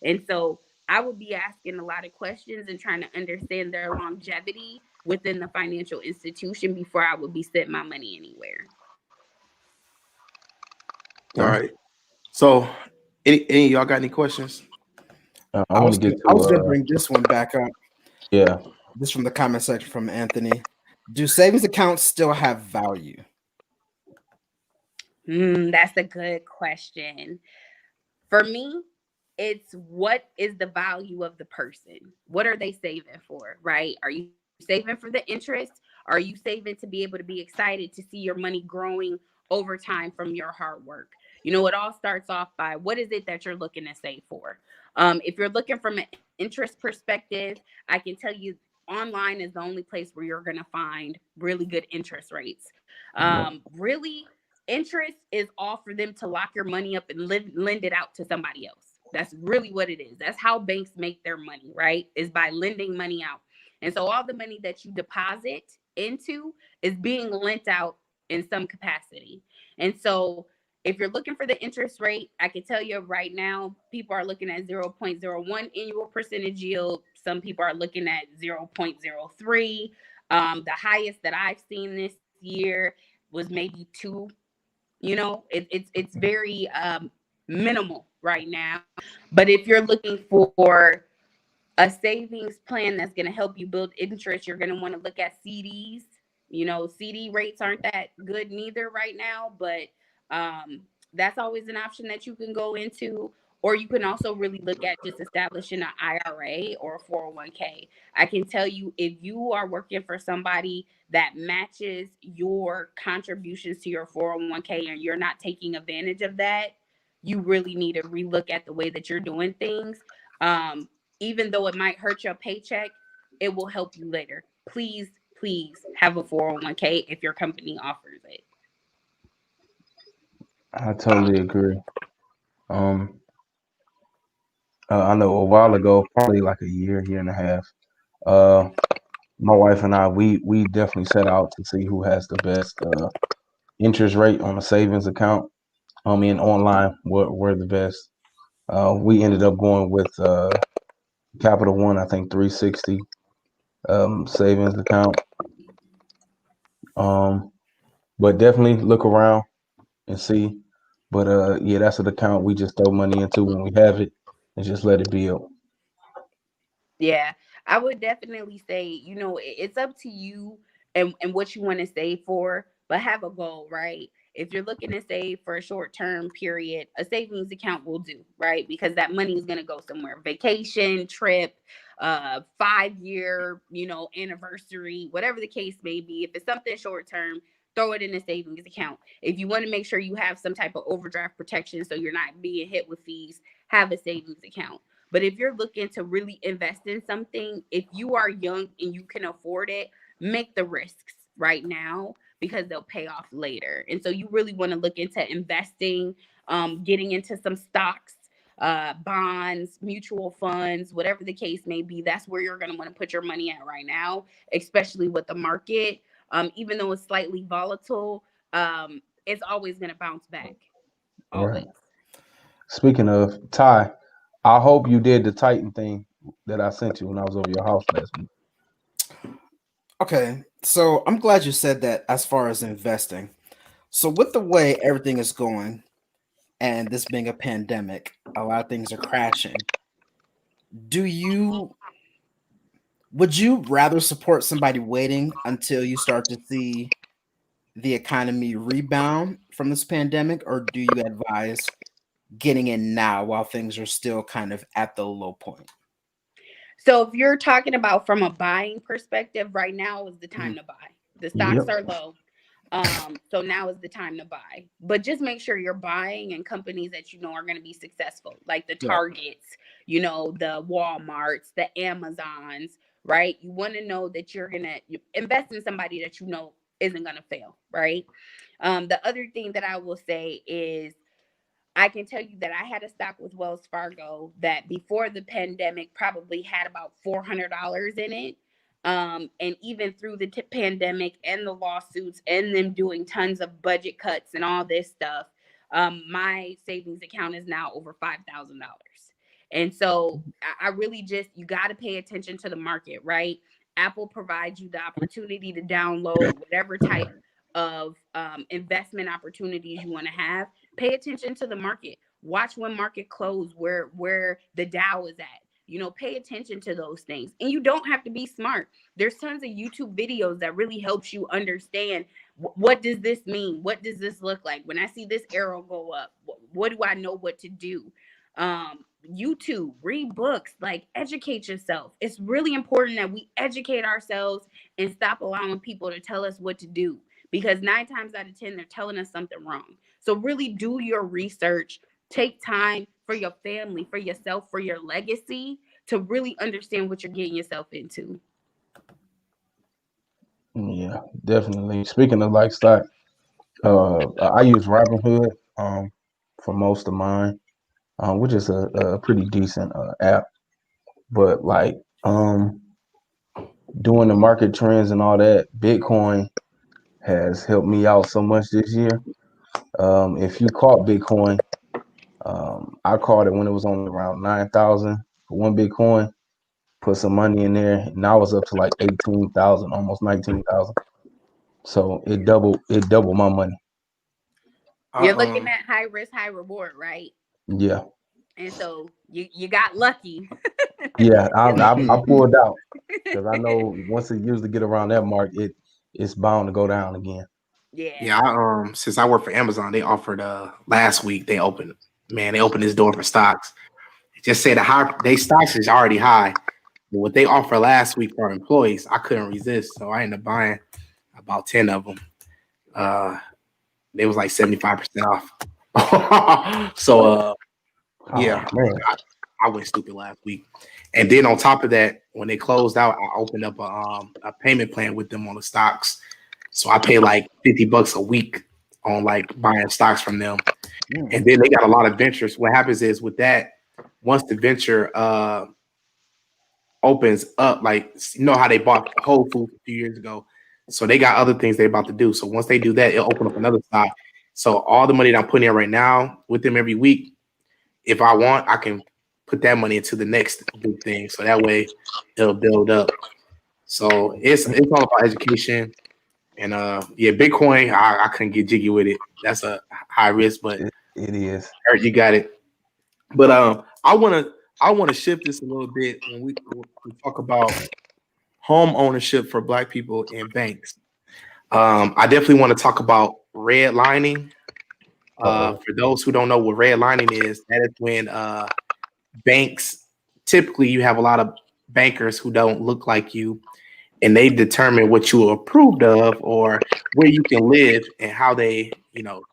And so I would be asking a lot of questions and trying to understand their longevity within the financial institution before I would be setting my money anywhere. All right. So, any of y'all got any questions? I want to get to. I was going to bring this one back up. Yeah. This from the comment section from Anthony. Do savings accounts still have value? That's a good question. For me, it's what is the value of the person? What are they saving for, right? Are you saving for the interest? Are you saving to be able to be excited to see your money growing over time from your hard work? You know, it all starts off by what is it that you're looking to save for? If you're looking from an interest perspective, I can tell you online is the only place where you're going to find really good interest rates. Really, interest is all for them to lock your money up and lend it out to somebody else. That's really what it is. That's how banks make their money, right? Is by lending money out. And so all the money that you deposit into is being lent out in some capacity. And so if you're looking for the interest rate, I can tell you right now, people are looking at 0.01 annual percentage yield. Some people are looking at 0.03. The highest that I've seen this year was maybe 2. You know, it's very minimal right now. But if you're looking for a savings plan that's going to help you build interest, you're going to want to look at CDs. You know, CD rates aren't that good neither right now, but that's always an option that you can go into. Or you can also really look at just establishing an IRA or a 401k. I can tell you, if you are working for somebody that matches your contributions to your 401k and you're not taking advantage of that, you really need to relook at the way that you're doing things. Even though it might hurt your paycheck, it will help you later. Please have a 401k if your company offers it. I totally agree. I know a while ago, probably like a year and a half, my wife and I, we definitely set out to see who has the best interest rate on a savings account. And online, we're the best. We ended up going with Capital One, I think 360 savings account. But definitely look around and see. But yeah, that's an account we just throw money into when we have it and just let it build. Yeah, I would definitely say, you know, it's up to you and what you want to save for, but have a goal, right? If you're looking to save for a short-term period, a savings account will do, right? Because that money is going to go somewhere, vacation, trip, 5-year, you know, anniversary, whatever the case may be. If it's something short-term, throw it in a savings account. If you want to make sure you have some type of overdraft protection so you're not being hit with fees, have a savings account. But if you're looking to really invest in something, if you are young and you can afford it, make the risks right now because they'll pay off later. And so you really want to look into investing, getting into some stocks, bonds, mutual funds, whatever the case may be. That's where you're going to want to put your money at right now, especially with the market. Even though it's slightly volatile, it's always going to bounce back. Always. Right. Speaking of, Ty, I hope you did the Titan thing that I sent you when I was over your house last week. Okay, so I'm glad you said that as far as investing. So with the way everything is going and this being a pandemic, a lot of things are crashing. Would you rather support somebody waiting until you start to see the economy rebound from this pandemic, or do you advise getting in now while things are still kind of at the low point? So if you're talking about from a buying perspective, right now is the time to buy, The stocks are low. So now is the time to buy. But just make sure you're buying in companies that you know are going to be successful, like the Targets, you know, the Walmarts, the Amazons, right? You want to know that you're going to invest in somebody that you know isn't going to fail, right? The other thing that I will say is I can tell you that I had a stock with Wells Fargo that before the pandemic probably had about $400 in it. And even through the pandemic and the lawsuits and them doing tons of budget cuts and all this stuff, my savings account is now over $5,000. And so I really just, you got to pay attention to the market, right? Apple provides you the opportunity to download whatever type of investment opportunities you want to have. Pay attention to the market. Watch when market close, where the Dow is at. You know, pay attention to those things. And you don't have to be smart. There's tons of YouTube videos that really helps you understand what does this mean? What does this look like? When I see this arrow go up, what do I know what to do? YouTube, read books, like educate yourself. It's really important that we educate ourselves and stop allowing people to tell us what to do, because 9 times out of 10, they're telling us something wrong. So really do your research. Take time for your family, for yourself, for your legacy, to really understand what you're getting yourself into. Yeah, definitely. Speaking of like stock, I use Robinhood for most of mine, which is a pretty decent app. But like doing the market trends and all that, Bitcoin has helped me out so much this year. If you caught Bitcoin, I caught it when it was on around 9,000 for one Bitcoin. Put some money in there, and I was up to like 18,000, almost 19,000. So it doubled my money. You're looking at high risk, high reward, right? Yeah. And so you got lucky. Yeah, I pulled out because I know once it usually get around that mark, it's bound to go down again. Yeah. Since I work for Amazon, they offered last week they opened this door for stocks. It just said they stocks is already high. But what they offered last week for our employees, I couldn't resist, so I ended up buying about 10 of them. They was like 75% off. So I went stupid last week. And then on top of that, when they closed out, I opened up a payment plan with them on the stocks. So I pay like $50 a week on like buying stocks from them. And then they got a lot of ventures. What happens is with that, once the venture opens up, like, you know how they bought Whole Foods a few years ago. So they got other things they're about to do. So once they do that, it'll open up another stock. So all the money that I'm putting in right now with them every week, if I want, I can put that money into the next big thing. So that way it'll build up. So it's all about education. And Bitcoin, I couldn't get jiggy with it. That's a high risk, but it is. You got it. But I want to shift this a little bit when we talk about home ownership for Black people in banks. I definitely want to talk about redlining. For those who don't know what redlining is, that is when banks, typically you have a lot of bankers who don't look like you, and they determine what you are approved of or where you can live and how they can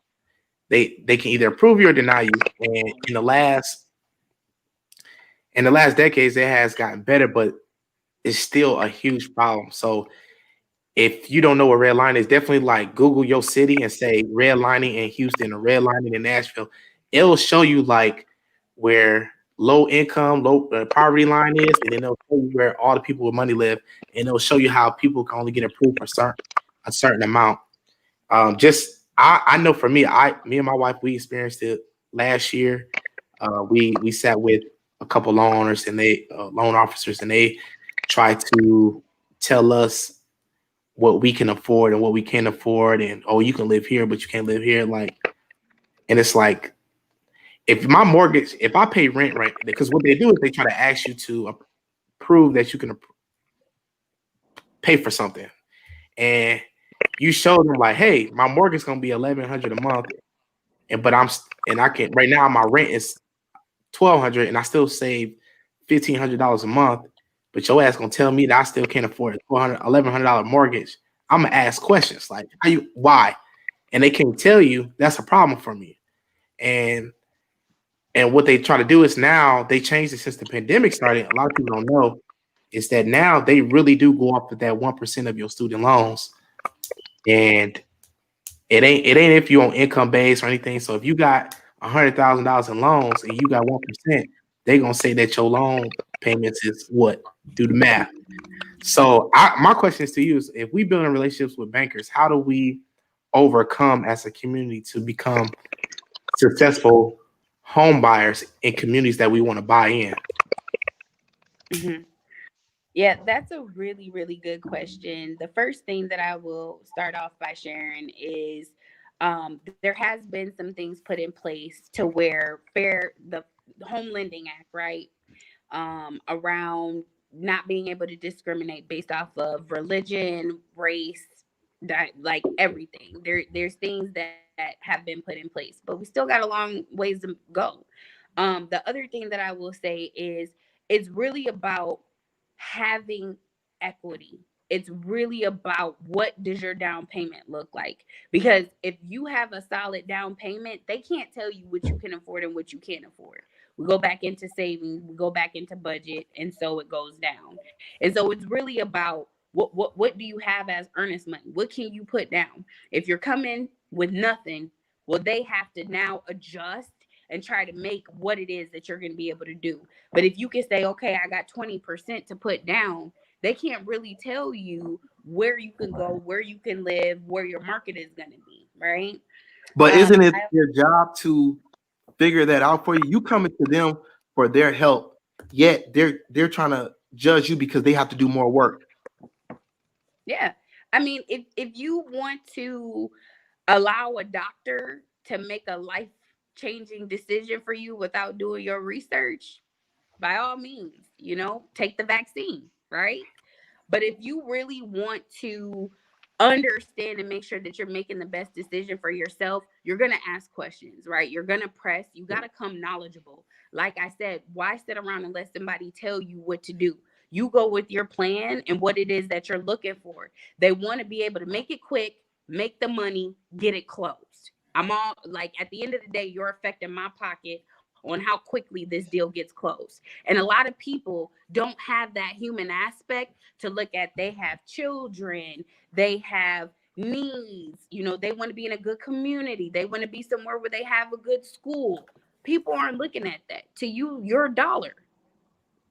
either approve you or deny you. And in the last decades, it has gotten better, but it's still a huge problem. So if you don't know what redlining is, definitely like Google your city and say redlining in Houston or redlining in Nashville. It'll show you like where low income, low poverty line is, and then it'll show you where all the people with money live, and it'll show you how people can only get approved for a certain amount. I know for me, me and my wife, we experienced it last year. We sat with a couple loan owners and loan officers, and they tried to tell us what we can afford and what we can't afford, and you can live here, but you can't live here. And it's like, if I pay rent, right? Because what they do is they try to ask you to prove that you can pay for something, and you show them like, hey, my mortgage is gonna be $1,100 a month, I can right now my rent is $1,200, and I still save $1,500 a month, but your ass gonna tell me that I still can't afford a $1,100 mortgage. I'm gonna ask questions like, why? And they can't tell you, that's a problem for me. And what they try to do is now they changed it since the pandemic started. A lot of people don't know is that now they really do go up with that 1% of your student loans. And it ain't if you're on income base or anything. So if you got $100,000 in loans and you got 1%, they're gonna say that your loan payments is what? Do the math. So my question is to you is, if we build relationships with bankers, how do we overcome as a community to become successful home buyers in communities that we want to buy in? Mm-hmm. Yeah, that's a really, really good question. The first thing that I will start off by sharing is there has been some things put in place to where the Home Lending Act, right? Around not being able to discriminate based off of religion, race, that like everything. There's things that have been put in place, but we still got a long ways to go. The other thing that I will say is it's really about having equity. It's really about what does your down payment look like? Because if you have a solid down payment, they can't tell you what you can afford and what you can't afford. We go back into savings, we go back into budget, and so it goes down. And so it's really about what do you have as earnest money? What can you put down? If you're coming with nothing, well, they have to now adjust and try to make what it is that you're going to be able to do. But if you can say, okay, I got 20% to put down, they can't really tell you where you can go, where you can live, where your market is going to be, right? But isn't it their job to figure that out for you? You coming to them for their help, yet they're trying to judge you because they have to do more work. Yeah. I mean, if you want to allow a doctor to make a life-changing decision for you without doing your research, by all means, take the vaccine, right? But if you really want to understand and make sure that you're making the best decision for yourself, you're going to ask questions, right? You're going to press, you got to come knowledgeable. Like I said, why sit around and let somebody tell you what to do? You go with your plan and what it is that you're looking for. They want to be able to make it quick, make the money, get it closed. I'm all like, at the end of the day, you're affecting my pocket on how quickly this deal gets closed. And a lot of people don't have that human aspect to look at. They have children, they have needs, they want to be in a good community, they want to be somewhere where they have a good school. People aren't looking at that. To you, your dollar.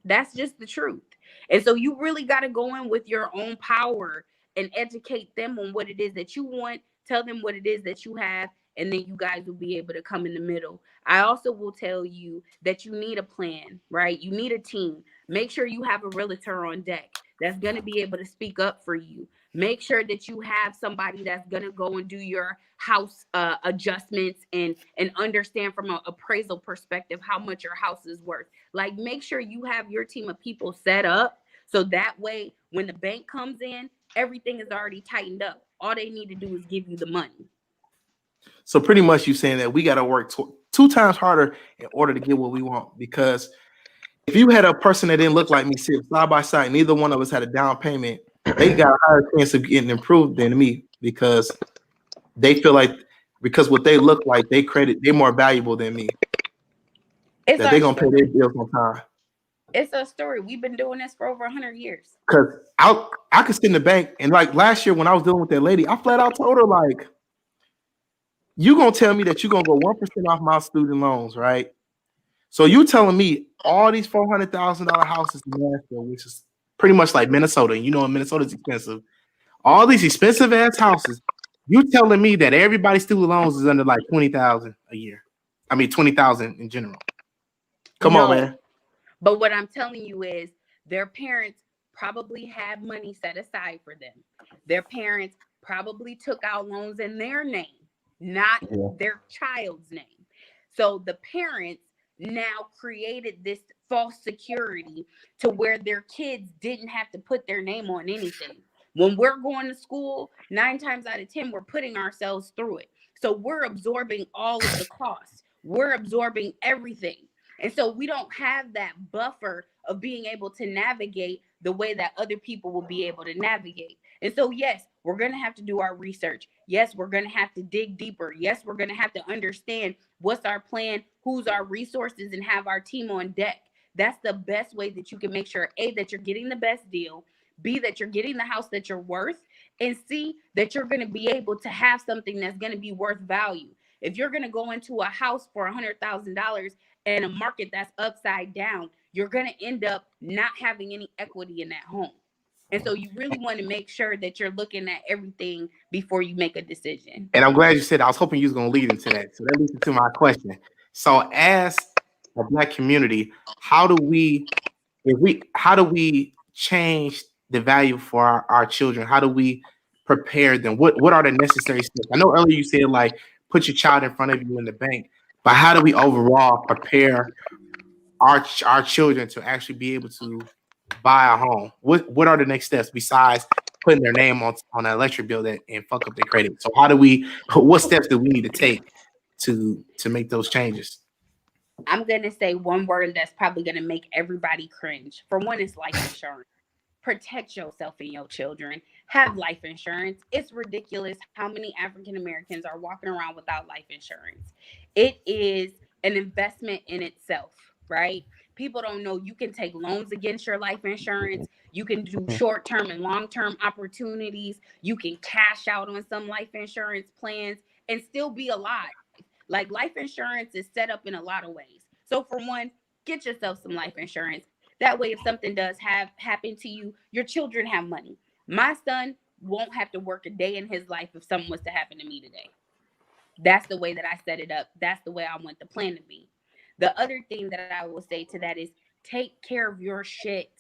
That's just the truth. And so you really got to go in with your own power and educate them on what it is that you want, tell them what it is that you have, and then you guys will be able to come in the middle. I also will tell you that you need a plan, right? You need a team. Make sure you have a realtor on deck that's going to be able to speak up for you. Make sure that you have somebody that's going to go and do your house adjustments and understand from an appraisal perspective how much your house is worth. Like, make sure you have your team of people set up so that way when the bank comes in, everything is already tightened up. All they need to do is give you the money. So pretty much you saying that we got to work 2 times harder in order to get what we want. Because if you had a person that didn't look like me sit side by side, neither one of us had a down payment, they got a higher chance of getting improved than me because they feel like because what they look like, they're more valuable than me. That they're gonna pay their bills on time. It's a story. We've been doing this for over 100 years. Because I could sit in the bank and like last year when I was dealing with that lady, I flat out told her like, you gonna tell me that you're gonna go 1% off my student loans, right? So you telling me all these $400,000 houses in Nashville, which is pretty much like Minnesota, Minnesota's expensive. All these expensive ass houses, you telling me that everybody's student loans is under like $20,000 a year. I mean $20,000 in general. Come on, man. But what I'm telling you is their parents probably have money set aside for them. Their parents probably took out loans in their name, not their child's name. So the parents now created this false security to where their kids didn't have to put their name on anything. When we're going to school, 9 times out of 10, we're putting ourselves through it. So we're absorbing all of the costs. We're absorbing everything. And so we don't have that buffer of being able to navigate the way that other people will be able to navigate. And so, yes, We're going to have to do our research. Yes, we're going to have to dig deeper. Yes, we're going to have to understand what's our plan, who's our resources, and have our team on deck. That's the best way that you can make sure, A, that you're getting the best deal, B, that you're getting the house that you're worth, and C, that you're going to be able to have something that's going to be worth value. If you're going to go into a house for $100,000 and a market that's upside down, you're going to end up not having any equity in that home. And so you really want to make sure that you're looking at everything before you make a decision. And I'm glad you said that. I was hoping you was going to lead into that. So that leads into my question. So as a Black community, how do we change the value for our children? How do we prepare them? What are the necessary steps? I know earlier you said like put your child in front of you in the bank, but how do we overall prepare our children to actually be able to buy a home? What are the next steps besides putting their name on an electric bill and fuck up their credit? So what steps do we need to take to make those changes? I'm going to say one word that's probably going to make everybody cringe. For one, it's life insurance. Protect yourself and your children. Have life insurance. It's ridiculous how many African Americans are walking around without life insurance. It is an investment in itself, right? People don't know you can take loans against your life insurance. You can do short-term and long-term opportunities. You can cash out on some life insurance plans and still be alive. Like, life insurance is set up in a lot of ways. So for one, get yourself some life insurance. That way, if something does happen to you, your children have money. My son won't have to work a day in his life if something was to happen to me today. That's the way that I set it up. That's the way I want the plan to be. The other thing that I will say to that is take care of your shit.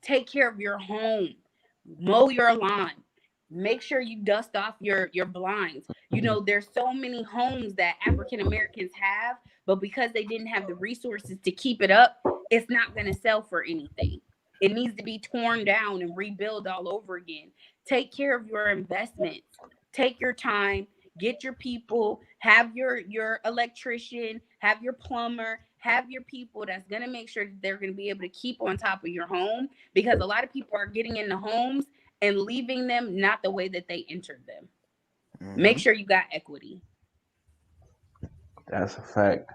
Take care of your home. Mow your lawn. Make sure you dust off your blinds. You know, there's so many homes that African Americans have, but because they didn't have the resources to keep it up, it's not going to sell for anything. It needs to be torn down and rebuilt all over again. Take care of your investments. Take your time. Get your people. Have your electrician. Have your plumber. Have your people that's going to make sure that they're going to be able to keep on top of your home, because a lot of people are getting into homes and leaving them not the way that they entered them. Mm-hmm. Make sure you got equity. That's a fact.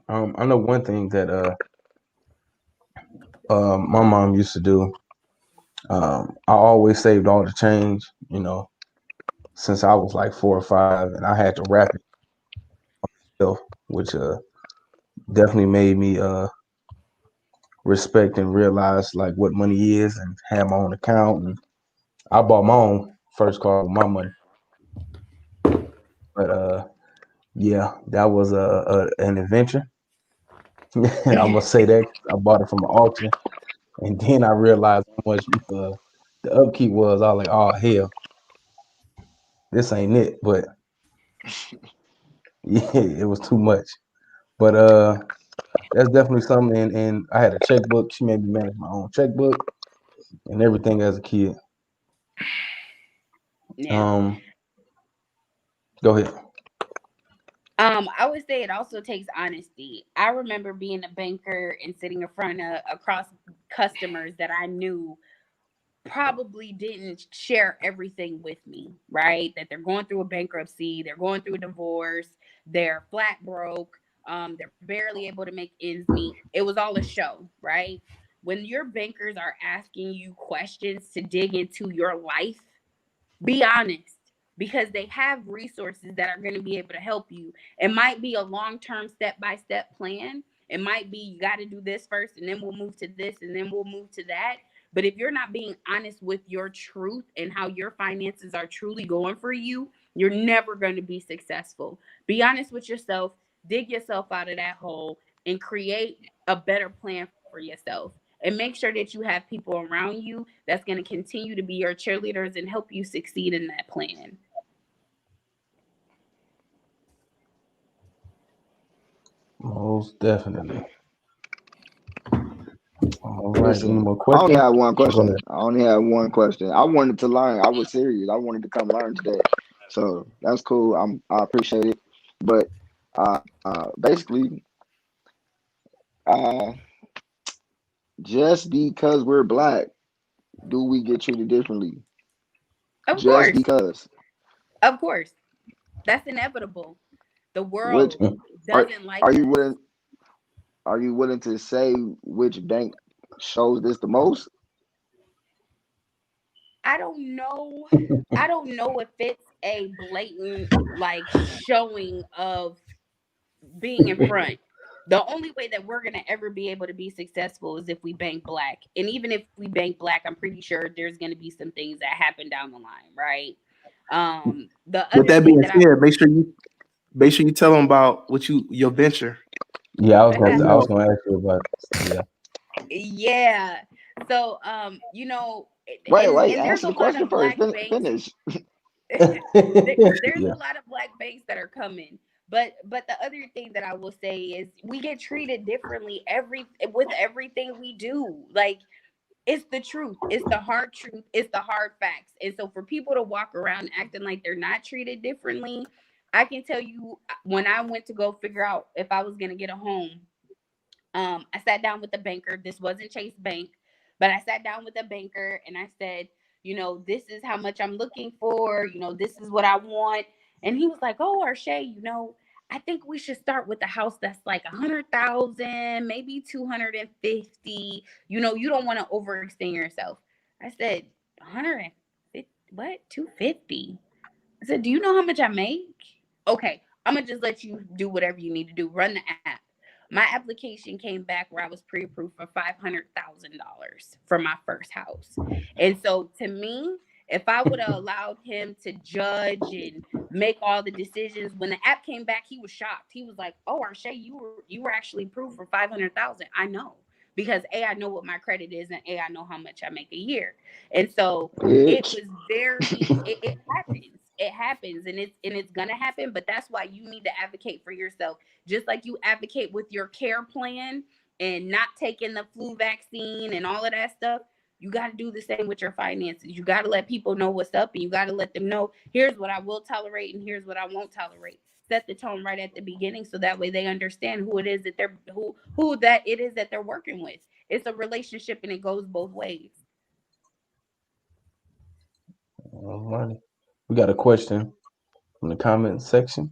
I know one thing that my mom used to do. I always saved all the change, you know, since I was like 4 or 5, and I had to wrap it myself, which definitely made me respect and realize like what money is and have my own account. And I bought my own first car with my money. But yeah, that was an adventure. I'm gonna say that I bought it from an auction, and then I realized how much the upkeep was. I was like, oh hell, this ain't it. But yeah, it was too much. But that's definitely something. And I had a checkbook. She made me manage my own checkbook and everything as a kid. Yeah. Go ahead. I would say it also takes honesty. I remember being a banker and sitting in front of across customers that I knew probably didn't share everything with me, right? That they're going through a bankruptcy, they're going through a divorce, they're flat broke, they're barely able to make ends meet. It was all a show, right? When your bankers are asking you questions to dig into your life, be honest, because they have resources that are going to be able to help you. It might be a long-term step-by-step plan. It might be you got to do this first, and then we'll move to this, and then we'll move to that. But if you're not being honest with your truth and how your finances are truly going for you, you're never going to be successful. Be honest with yourself, dig yourself out of that hole, and create a better plan for yourself. And make sure that you have people around you that's going to continue to be your cheerleaders and help you succeed in that plan. Most definitely. All right. Listen, Any more questions? I only have one question. I wanted to learn. I was serious. I wanted to come learn today. So that's cool. I appreciate it. But basically, just because we're Black, do we get treated differently? Of just course. because. Of course. That's inevitable. The Which world are doesn't are like you us. willing are you willing to say which bank shows this the most? I don't know. I don't know if it's a blatant like showing of being in front. The only way that we're gonna ever be able to be successful is if we bank black. And even if we bank black, I'm pretty sure there's gonna be some things that happen down the line, right? The With other that thing being that I said, will make sure you tell them about your venture. Yeah, Let them I was know. gonna ask you about. Yeah. yeah. So Wait, and there's answer a the lot question of first. black banks. Finish. There's Yeah. a lot of black banks that are coming. But the other thing that I will say is we get treated differently with everything we do. Like it's the truth. It's the hard truth. It's the hard facts. And so for people to walk around acting like they're not treated differently, I can tell you when I went to go figure out if I was gonna get a home, I sat down with the banker. This wasn't Chase Bank, but I sat down with the banker and I said, this is how much I'm looking for. This is what I want. And he was like, "Oh, Arshay, I think we should start with the house that's like 100,000, maybe 250. You don't want to overextend yourself." I said, 150, what? 250? I said, "Do you know how much I make?" "Okay, I'm gonna just let you do whatever you need to do. Run the app." My application came back where I was pre-approved for $500,000 for my first house. And so to me, if I would have allowed him to judge and make all the decisions, when the app came back, he was shocked. He was like, "Oh, Arshay, you were actually approved for 500,000." I know, because A, I know what my credit is, and A, I know how much I make a year. And so it Bitch. was it happens. It happens, and it's gonna happen. But that's why you need to advocate for yourself, just like you advocate with your care plan and not taking the flu vaccine and all of that stuff. You got to do the same with your finances. You got to let people know what's up, and you got to let them know, here's what I will tolerate and here's what I won't tolerate. Set the tone right at the beginning, so that way they understand who it is that they're working with. It's a relationship, and it goes both ways. Alrighty. We got a question from the comment section.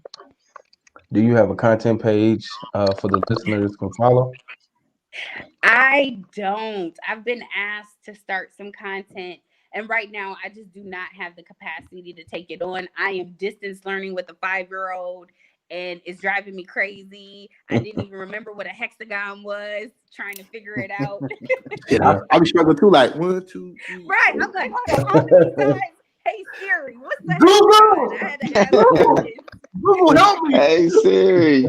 Do you have a content page for the listeners can follow? I don't. I've been asked to start some content, and right now I just do not have the capacity to take it on. I am distance learning with a 5-year-old, and it's driving me crazy. I didn't even remember what a hexagon was, trying to figure it out. Shit, Yeah. I'll be struggling too. Like 1, 2, 3, Right. 4. I'm like, hold on, how many times? Hey Siri, what's the hexagon? I Google, had to ask Google, questions. Google, help me. Hey Siri.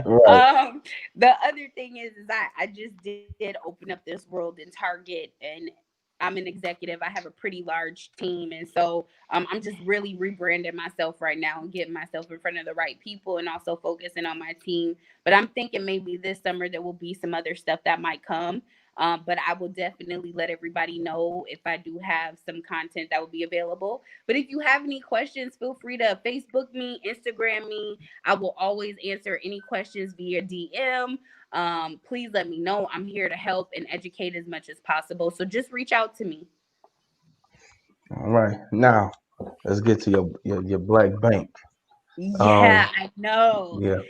Right. The other thing is I just did open up this world in Target, and I'm an executive. I have a pretty large team, and so I'm just really rebranding myself right now and getting myself in front of the right people, and also focusing on my team. But I'm thinking maybe this summer there will be some other stuff that might come. But I will definitely let everybody know if I do have some content that will be available. But if you have any questions, feel free to Facebook me, Instagram me. I will always answer any questions via DM. Please let me know. I'm here to help and educate as much as possible. So just reach out to me. All right. Now let's get to your black bank. Yeah, Um, I know. yeah.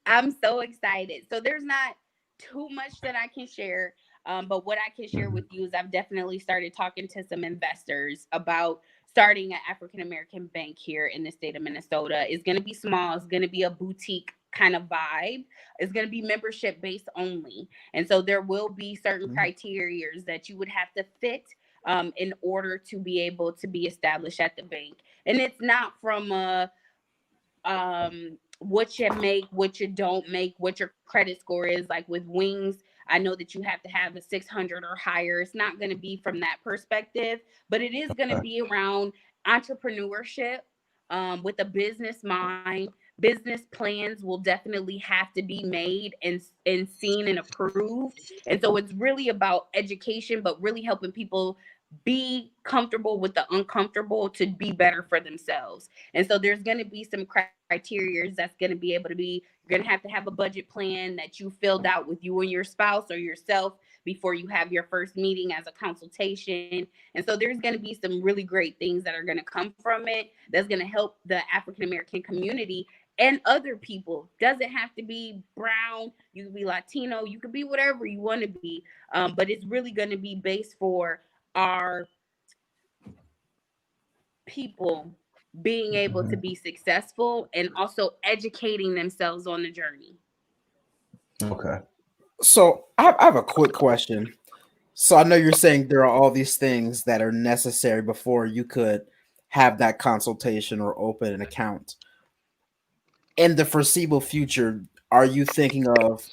I'm so excited. So there's not too much that I can share. But what I can share Mhm. with you is I've definitely started talking to some investors about starting an African American bank here in the state of Minnesota. It's going to be small. It's going to be a boutique kind of vibe. It's going to be membership based only. And so there will be certain criteria that you would have to fit in order to be able to be established at the bank. And it's not from a what you make, what you don't make, what your credit score is. Like with Wings, I know that you have to have a 600 or higher. It's not going to be from that perspective, but it is going to be around entrepreneurship, with a business mind. Business plans will definitely have to be made and seen and approved. And so it's really about education, but really helping people be comfortable with the uncomfortable to be better for themselves. And so there's going to be some criteria that's going to be able to be, you're going to have a budget plan that you filled out with you and your spouse or yourself, before you have your first meeting as a consultation. And so there's going to be some really great things that are going to come from it that's going to help the African American community and other people. Doesn't have to be brown, you can be Latino, you can be whatever you want to be, but it's really going to be based for our people being able to be successful and also educating themselves on the journey. Okay. So I have a quick question. So I know you're saying there are all these things that are necessary before you could have that consultation or open an account. In the foreseeable future, are you thinking of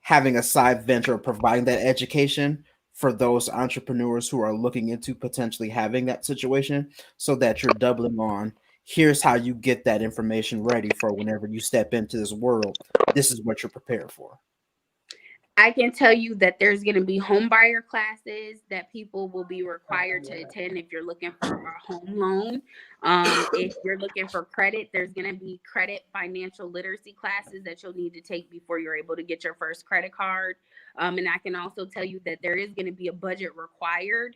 having a side venture or providing that education for those entrepreneurs who are looking into potentially having that situation, so that you're doubling on, here's how you get that information ready for whenever you step into this world? This is what you're prepared for. I can tell you that there's going to be home buyer classes that people will be required to attend if you're looking for a home loan. If you're looking for credit, there's going to be credit financial literacy classes that you'll need to take before you're able to get your first credit card. And I can also tell you that there is going to be a budget required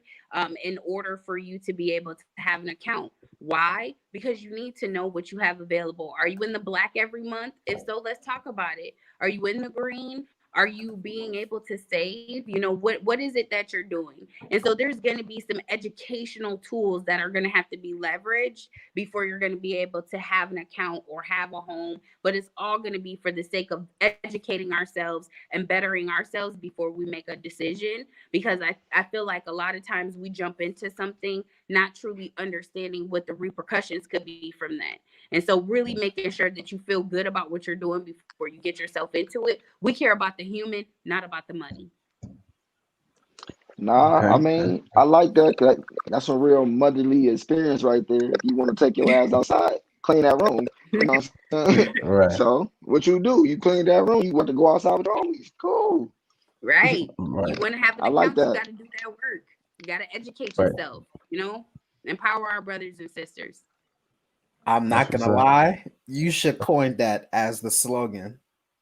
in order for you to be able to have an account. Why? Because you need to know what you have available. Are you in the black every month? If so, let's talk about it. Are you in the green? Are you being able to save? You know, what is it that you're doing? And so there's going to be some educational tools that are going to have to be leveraged before you're going to be able to have an account or have a home. But it's all going to be for the sake of educating ourselves and bettering ourselves before we make a decision. Because I feel like a lot of times we jump into something not truly understanding what the repercussions could be from that. And so really making sure that you feel good about what you're doing before you get yourself into it. We care about the human, not about the money. Nah, Okay. I mean, I like that. 'Cause that's a real motherly experience right there. If you want to take your ass outside, clean that room. You know what I'm saying? Right. So what you do, you clean that room. You want to go outside with your homies. Cool. Right. Right. You want to have an I like account, you that. got to do that work. You got to educate Right. yourself, you know, empower our brothers and sisters. I'm not That's gonna what's up. lie, you should coin that as the slogan.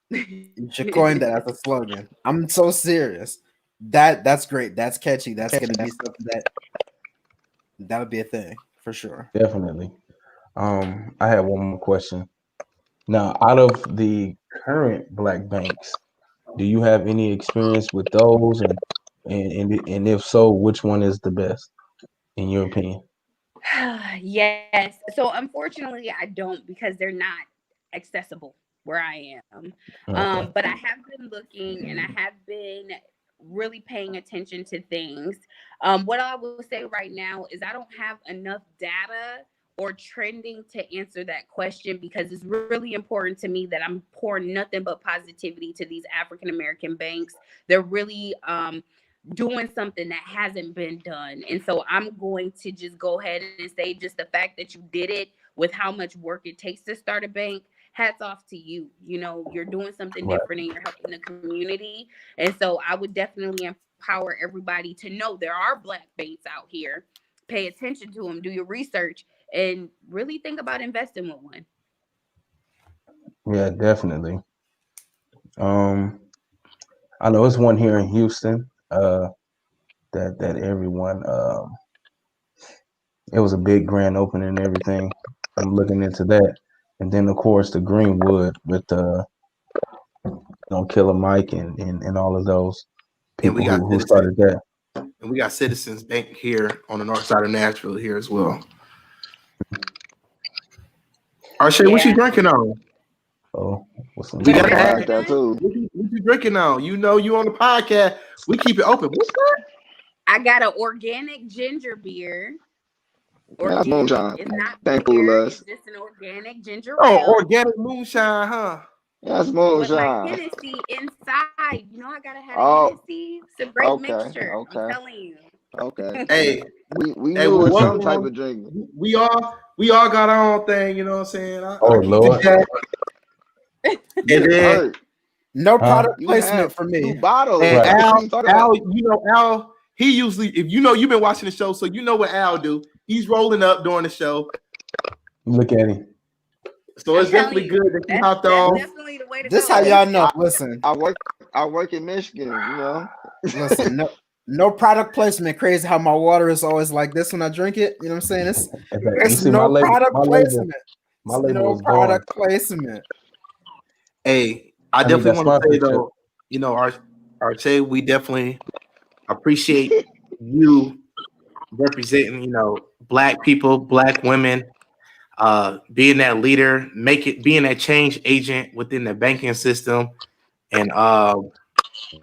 You should coin that as a slogan. I'm so serious. That's great. That's catchy. That's gonna be something that would be a thing for sure. Definitely. I have one more question. Now, out of the current black banks, do you have any experience with those? And if so, which one is the best in your opinion? Yes. So unfortunately, I don't, because they're not accessible where I am. Okay. But I have been looking and I have been really paying attention to things. What I will say right now is I don't have enough data or trending to answer that question, because it's really important to me that I'm pouring nothing but positivity to these African American banks. They're really doing something that hasn't been done. And so I'm going to just go ahead and say, just the fact that you did it with how much work it takes to start a bank, hats off to you. You know, you're doing something Right. different and you're helping the community. And so I would definitely empower everybody to know there are black banks out here. Pay attention to them, do your research, and really think about investing with one. Yeah, definitely. I know it's one here in Houston. That everyone. It was a big grand opening and everything. I'm looking into that, and then of course the Greenwood with Killer Mike and all of those And we people got who started that. And we got Citizens Bank here on the north side of Nashville here as well. Arshay, what you drinking on? Oh, what's some We I gotta like ask, that too. what you drinking on? You know, you on the podcast. We keep it open. What's that? I got an organic ginger beer. Man, that's Organic. moonshine. It's not Can't fool beer. us. It's just an organic ginger Oh, ale. organic moonshine, huh? That's With my moonshine. Hennessy inside. You know, I gotta have a Oh, Hennessy. It's a great okay, mixture. I'm okay, telling you. okay. Hey, We hey, knew it well, was one some type thing, of drink. we all got our own thing, you know what I'm saying? I Oh keep Lord. it that. Get And it then hurt. No product You placement have for 2 me. bottles. and Right. What you even talking about? Al, he usually, if you know, you've been watching the show, so you know what Al do. He's rolling up during the show. Look at him. So I'm it's telling definitely you, good that you hopped that's on. definitely the way to This go. how y'all know. Listen, I I work in Michigan, Listen, no product placement. Crazy how my water is always like this when I drink it. You know what I'm saying? You It's see, no product placement. my label No is gone. product placement. Hey, I I need definitely that want to say sponsorship. though, Arche, we definitely appreciate you representing, Black people, Black women, being that leader, being that change agent within the banking system, and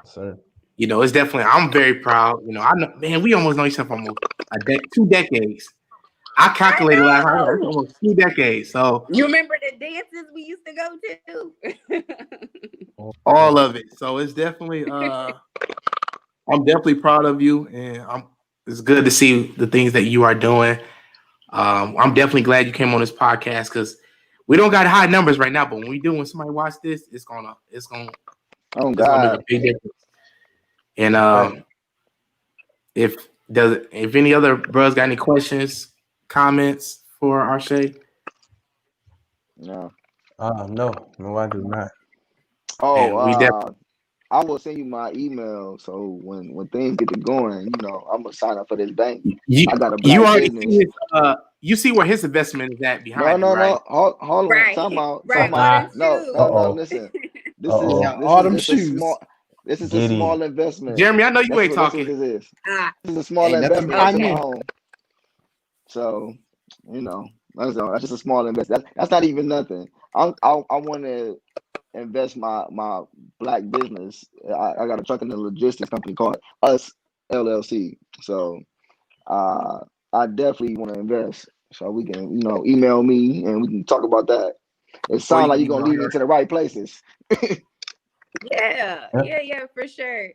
Sir. it's definitely. I'm very proud. I know, man. We almost know each other for almost 2 decades. I calculated last night. That's almost 2 decades. So You remember the dances we used to go to? all of it. So it's definitely. I'm definitely proud of you, and it's good to see the things that you are doing. I'm definitely glad you came on this podcast because we don't got high numbers right now, but when somebody watch this, it's gonna make a big difference. And if any other bros got any questions, comments for Arche? No. No, I do not. Oh, I will send you my email. So when things get to going, I'm gonna sign up for this bank. I got a black already business. see you see where his investment is at behind you, right? No. Hold on. Right. Time out. No, Listen. This Autumn is shoes. This is a small investment. Jeremy, I know you ain't talking. This is a small Ain't nothing investment behind into me. my home. So, that's just a small investment. That's not even nothing. I want to invest my black business. I got a trucking and logistics company called Us LLC. So, I definitely want to invest. So we can, email me and we can talk about that. It sounds like you're gonna lead me to the right places. Yeah, for sure.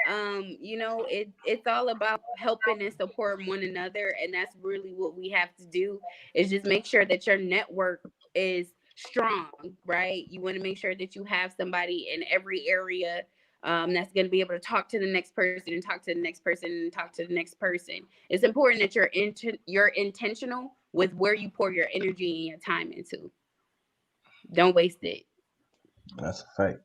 It's all about helping and supporting one another, and that's really what we have to do is just make sure that your network is strong, right? You want to make sure that you have somebody in every area that's going to be able to talk to the next person and talk to the next person and talk to the next person. It's important that you're intentional with where you pour your energy and your time into. Don't waste it. That's a fact.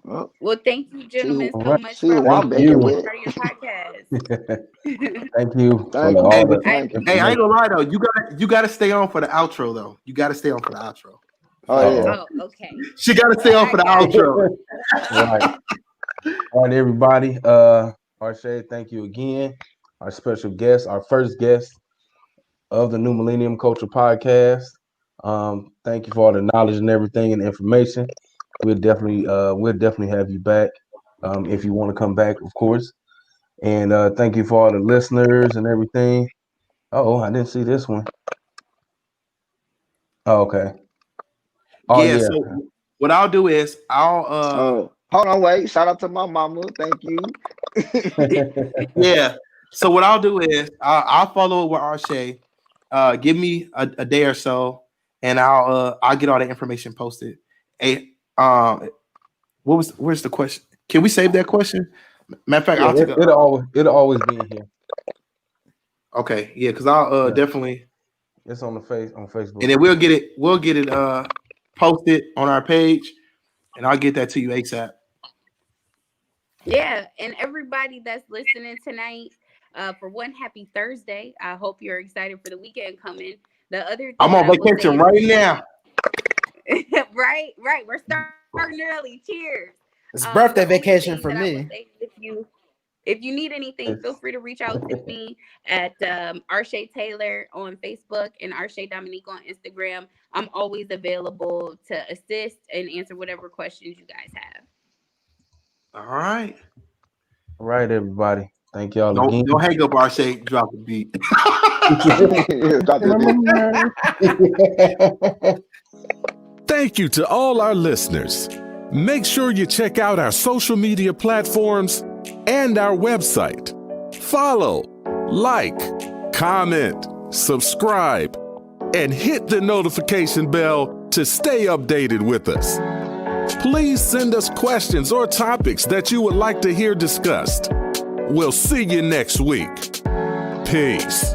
Well, thank you, gentlemen, so much See for what I'm making with. part of your podcast. Thank you. Thank you. Hey, I ain't gonna lie though. You gotta stay on for the outro though. You gotta stay on for the outro. Oh yeah. Oh, okay. She gotta stay on for the outro. Right. All right, everybody. Arche, thank you again. Our special guest, our first guest of the New Millennium Culture Podcast. Thank you for all the knowledge and everything and information. We'll definitely have you back if you want to come back, of course. And thank you for all the listeners and everything. Oh, I didn't see this one. Oh, okay. Oh yeah. So what I'll do is hold on, wait. Shout out to my mama. Thank you. Yeah. So what I'll do is I'll follow with Arche. Give me a day or so, and I'll get all the information posted. Hey, where's the question? Can we save that question? Matter of fact, I'll take it'll always be in here. Okay, yeah, because I'll definitely. It's on Facebook, and then we'll get it posted on our page, and I'll get that to you ASAP. Yeah, and everybody that's listening tonight, for one, happy Thursday. I hope you're excited for the weekend coming. The other thing I'm on vacation right now. right. We're starting early. Cheers. It's birthday vacation for me. If you need anything, feel free to reach out to me at Arche Taylor on Facebook and Arche Dominique on Instagram. I'm always available to assist and answer whatever questions you guys have. All right. All right, everybody. Thank y'all again. Don't hang up, Arche. Drop the beat. Thank you to all our listeners. Make sure you check out our social media platforms and our website. Follow, like, comment, subscribe, and hit the notification bell to stay updated with us. Please send us questions or topics that you would like to hear discussed. We'll see you next week. Peace.